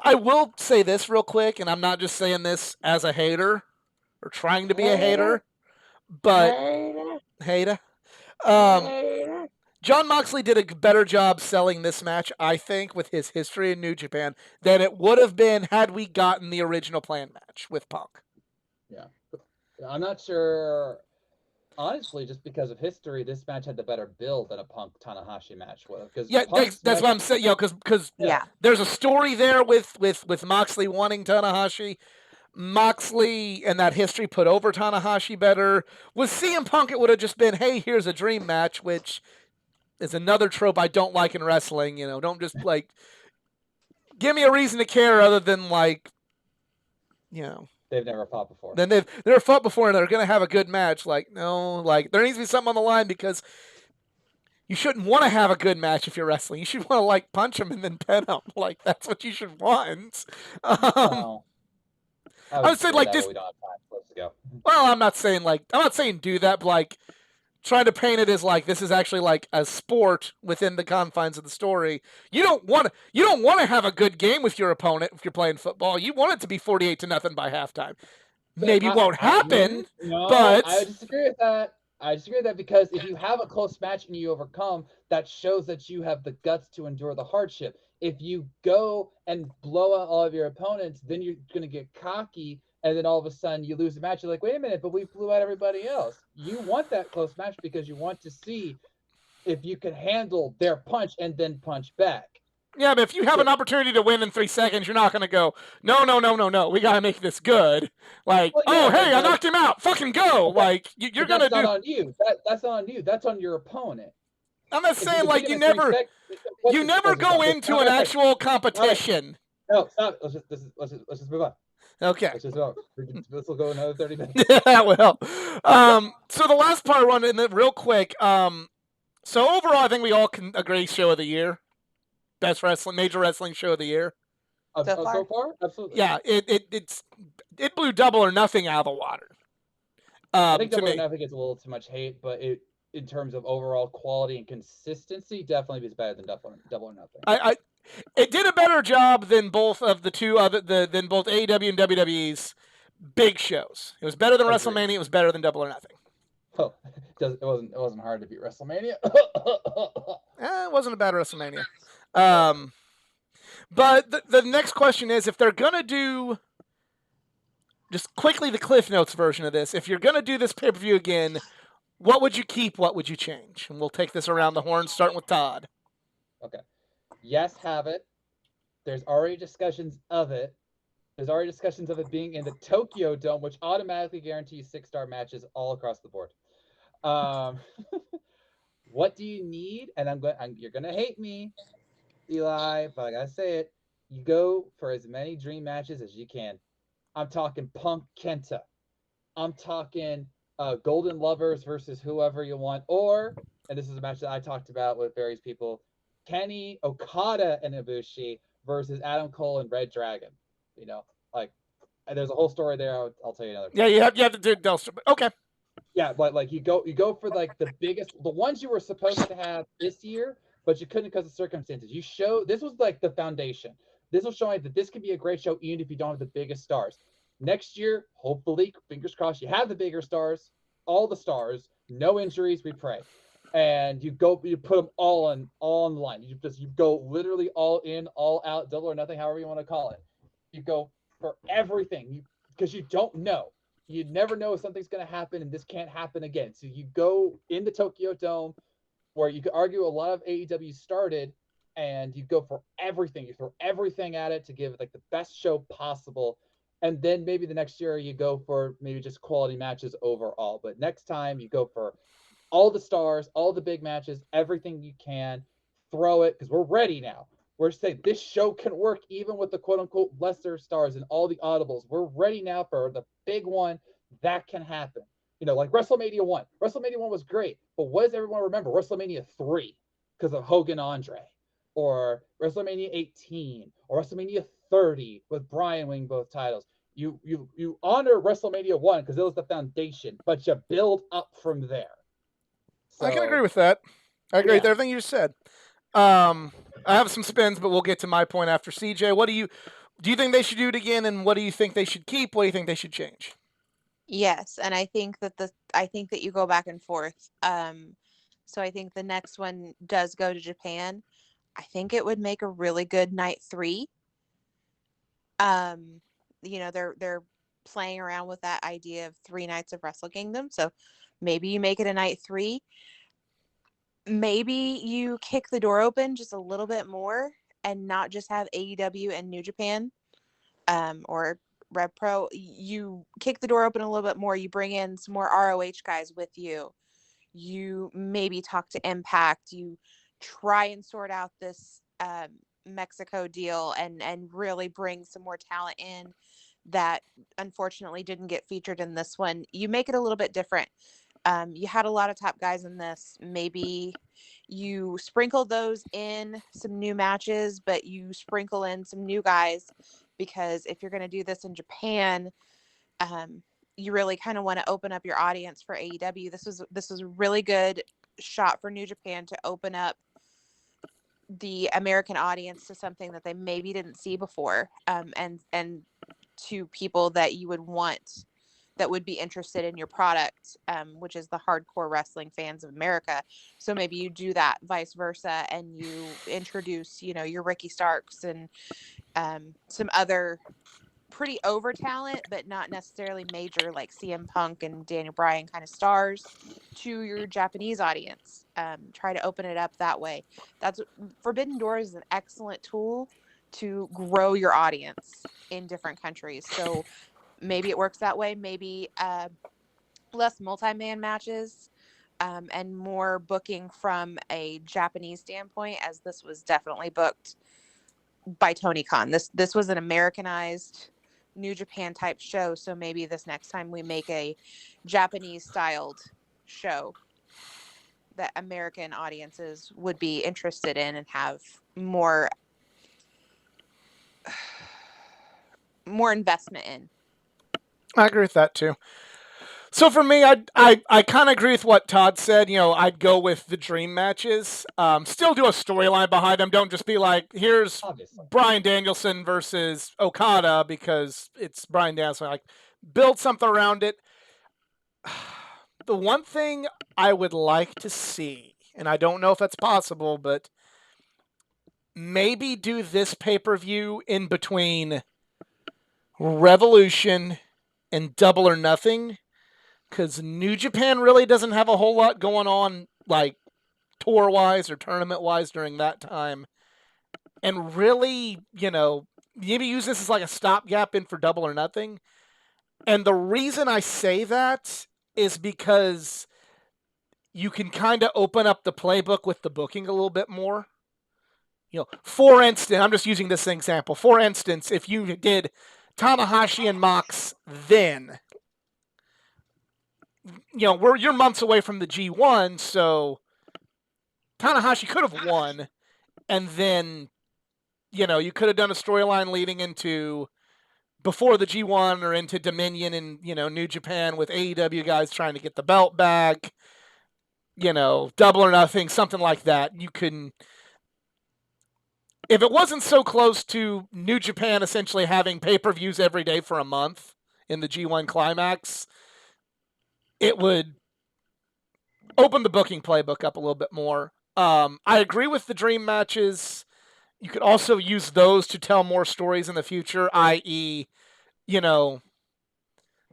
I will say this real quick, and I'm not just saying this as a hater or trying to be a hater, but hater. John Moxley did a better job selling this match, I think, with his history in New Japan than it would have been had we gotten the original plan match with Punk. Yeah. I'm not sure. Honestly, just because of history, this match had the better build than a Punk Tanahashi match would. That's what I'm saying. Because there's a story there with Moxley wanting Tanahashi. Moxley and that history put over Tanahashi better. With CM Punk, it would have just been, hey, here's a dream match, which is another trope I don't like in wrestling. Don't just give me a reason to care other than they've never fought before. Then they've never fought before and they're going to have a good match. No, there needs to be something on the line because you shouldn't want to have a good match if you're wrestling. You should want to punch them and then pin them. That's what you should want. I would say this. We don't have time. Let's go. Well, I'm not saying do that, but trying to paint it as this is actually a sport within the confines of the story. You don't want to have a good game with your opponent if you're playing football. You want it to be 48-0 by halftime. Maybe it won't happen, but I disagree with that. I disagree with that because if you have a close match and you overcome, that shows that you have the guts to endure the hardship. If you go and blow out all of your opponents, then you're going to get cocky, and then all of a sudden you lose the match. You're like, wait a minute, but we blew out everybody else. You want that close match because you want to see if you can handle their punch and then punch back. Yeah, but if you have an opportunity to win in 3 seconds, you're not going to go, no. We got to make this good. Hey, I knocked him out. Fucking go. Okay. You're going to do. That's not on you. That's not on you. That's on your opponent. I'm not saying you never go into an actual competition. No, stop. Let's just move on. Okay. This will go another 30 minutes. Yeah, well. So the last part I want to, real quick. So overall, I think we all can agree show of the year. Best major wrestling show of the year. So far? Absolutely. Yeah, it blew Double or Nothing out of the water. I think Double or Nothing gets a little too much hate, but in terms of overall quality and consistency, definitely is better than Double or Nothing. It did a better job than both of the two than both AEW and WWE's big shows. It was better than WrestleMania. It was better than Double or Nothing. Oh, it wasn't hard to beat WrestleMania. It wasn't a bad WrestleMania. But the next question is, if they're gonna do just quickly the Cliff Notes version of this, if you're gonna do this pay-per-view again, what would you keep? What would you change? And we'll take this around the horn, starting with Todd. Okay. Yes, have it. There's already discussions of it. There's already discussions of it being in the Tokyo Dome, which automatically guarantees 6-star matches all across the board. What do you need? And you're gonna hate me, Eli, but I gotta say it. You go for as many dream matches as you can. I'm talking Punk Kenta. I'm talking Golden Lovers versus whoever you want, or, and this is a match that I talked about with various people, Kenny Okada and Ibushi versus Adam Cole and Red Dragon. You know, like, and there's a whole story there. I'll tell you another time. Yeah, you have to do Delster. Okay. Yeah, but like you go for like the biggest, the ones you were supposed to have this year, but you couldn't because of circumstances. You show this was like the foundation. This will show you that this can be a great show even if you don't have the biggest stars. Next year, hopefully, fingers crossed, you have the bigger stars, all the stars, no injuries, we pray. And you put them all on the line. You go literally all in, all out, double or nothing, however you want to call it. You go for everything because you don't know. You never know if something's going to happen and this can't happen again. So you go in the Tokyo Dome where you could argue a lot of AEW started and you go for everything. You throw everything at it to give like the best show possible. And then maybe the next year you go for maybe just quality matches overall. But next time you go for all the stars, all the big matches, everything you can. Throw it because we're ready now. We're saying this show can work even with the quote unquote lesser stars and all the audibles. We're ready now for the big one that can happen. You know, like WrestleMania 1. WrestleMania 1 was great, but what does everyone remember? WrestleMania 3 because of Hogan Andre, or WrestleMania 18, or WrestleMania 30 with Bryan winning both titles. You honor WrestleMania 1 because it was the foundation, but you build up from there. So, I can agree with that. I agree with everything you just said. I have some spins, but we'll get to my point after. CJ, what do you think they should do it again, and what do you think they should keep? What do you think they should change? Yes, and I think that you go back and forth. So I think the next one does go to Japan. I think it would make a really good night 3. They're playing around with that idea of 3 nights of Wrestle Kingdom. So maybe you make it a night 3. Maybe you kick the door open just a little bit more and not just have AEW and New Japan, or Rev Pro. You kick the door open a little bit more. You bring in some more ROH guys with you. You maybe talk to Impact. You try and sort out this Mexico deal and really bring some more talent in that unfortunately didn't get featured in this one. You make it a little bit different. You had a lot of top guys in this. Maybe you sprinkle those in some new matches, but you sprinkle in some new guys because if you're going to do this in Japan, you really kind of want to open up your audience for AEW. This was a really good shot for New Japan to open up the American audience to something that they maybe didn't see before, and to people that you would want that would be interested in your product, which is the hardcore wrestling fans of America. So maybe you do that vice versa, and you introduce, your Ricky Starks and some other pretty over talent, but not necessarily major, like CM Punk and Daniel Bryan kind of stars, to your Japanese audience. Try to open it up that way. That's Forbidden Doors is an excellent tool to grow your audience in different countries. So maybe it works that way. Maybe less multi-man matches, and more booking from a Japanese standpoint, as this was definitely booked by Tony Khan. This was an Americanized New Japan type show, so maybe this next time we make a Japanese styled show that American audiences would be interested in and have more investment in. I agree with that too. So for me, I kind of agree with what Todd said. I'd go with the dream matches. Still do a storyline behind them. Don't just be like, here's obviously, Bryan Danielson versus Okada because it's Bryan Danielson. Like, build something around it. The one thing I would like to see, and I don't know if that's possible, but maybe do this pay-per-view in between Revolution and Double or Nothing, because New Japan really doesn't have a whole lot going on, like tour-wise or tournament-wise during that time. And really, maybe use this as like a stopgap in for Double or Nothing. And the reason I say that is because you can kind of open up the playbook with the booking a little bit more. For instance, I'm just using this example. For instance, if you did Tanahashi and Mox then, you're months away from the G1, so Tanahashi could have won, and then, you could have done a storyline leading into before the G1 or into Dominion and, New Japan with AEW guys trying to get the belt back, Double or Nothing, something like that. You can, if it wasn't so close to New Japan essentially having pay-per-views every day for a month in the G1 Climax, it would open the booking playbook up a little bit more. I agree with the dream matches. You could also use those to tell more stories in the future, i.e.,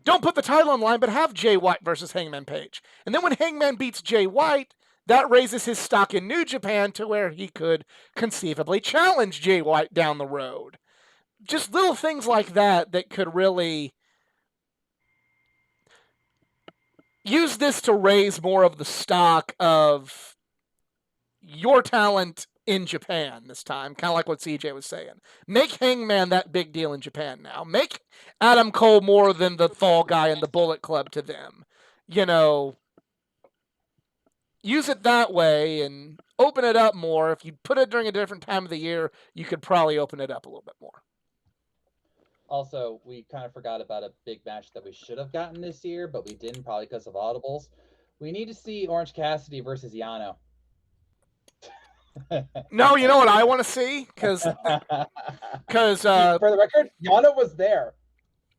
don't put the title on line, but have Jay White versus Hangman Page. And then when Hangman beats Jay White, that raises his stock in New Japan to where he could conceivably challenge Jay White down the road. Just little things like that could really use this to raise more of the stock of your talent in Japan this time, kind of like what CJ was saying. Make Hangman that big deal in Japan now. Make Adam Cole more than the Fall Guy and the Bullet Club to them. Use it that way and open it up more. If you put it during a different time of the year, you could probably open it up a little bit more. Also, we kind of forgot about a big match that we should have gotten this year, but we didn't, probably because of audibles. We need to see Orange Cassidy versus Yano. No, you know what I want to see? Because for the record, Yano was there.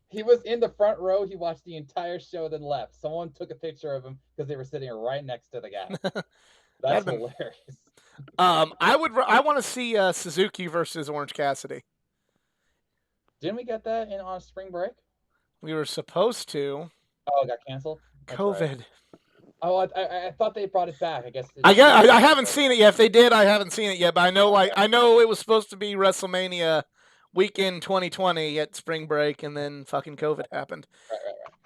He was in the front row. He watched the entire show, then left. Someone took a picture of him because they were sitting right next to the guy. That's hilarious. I want to see Suzuki versus Orange Cassidy. Didn't we get that on spring break? We were supposed to. Oh, it got canceled? That's COVID. Right. Oh, I thought they brought it back. I guess. I haven't seen it yet. If they did, I haven't seen it yet. But I know it was supposed to be WrestleMania weekend 2020 at spring break, and then fucking COVID happened. Right.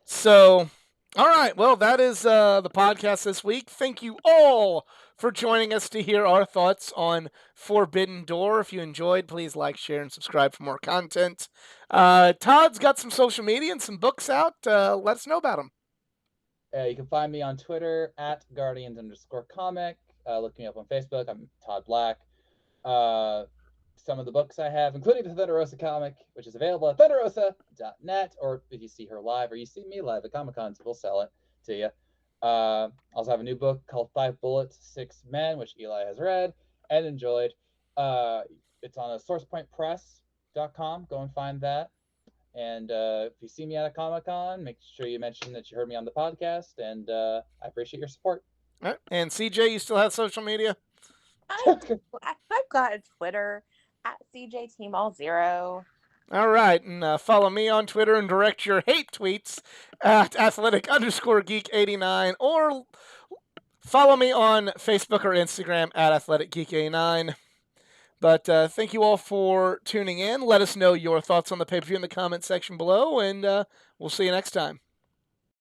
So, all right. Well, that is the podcast this week. Thank you all for joining us to hear our thoughts on Forbidden Door. If you enjoyed, please like, share, and subscribe for more content. Todd's got some social media and some books out. Let us know about them. You can find me on Twitter at Guardians_comic. Look me up on Facebook. I'm Todd Black. Some of the books I have, including the Thunder Rosa comic, which is available at thunderrosa.net, or if you see her live or you see me live at Comic-Con, we'll sell it to you. Also have a new book called 5 Bullets, 6 Men, which Eli has read and enjoyed. It's on sourcepointpress.com. Go and find that. And if you see me at a Comic-Con, make sure you mention that you heard me on the podcast, and I appreciate your support. All right. And CJ, you still have social media? I've got a Twitter at CJTeamAll0. All right, and follow me on Twitter and direct your hate tweets at athletic_geek89, or follow me on Facebook or Instagram at athleticgeek89. But thank you all for tuning in. Let us know your thoughts on the pay-per-view in the comment section below, and we'll see you next time.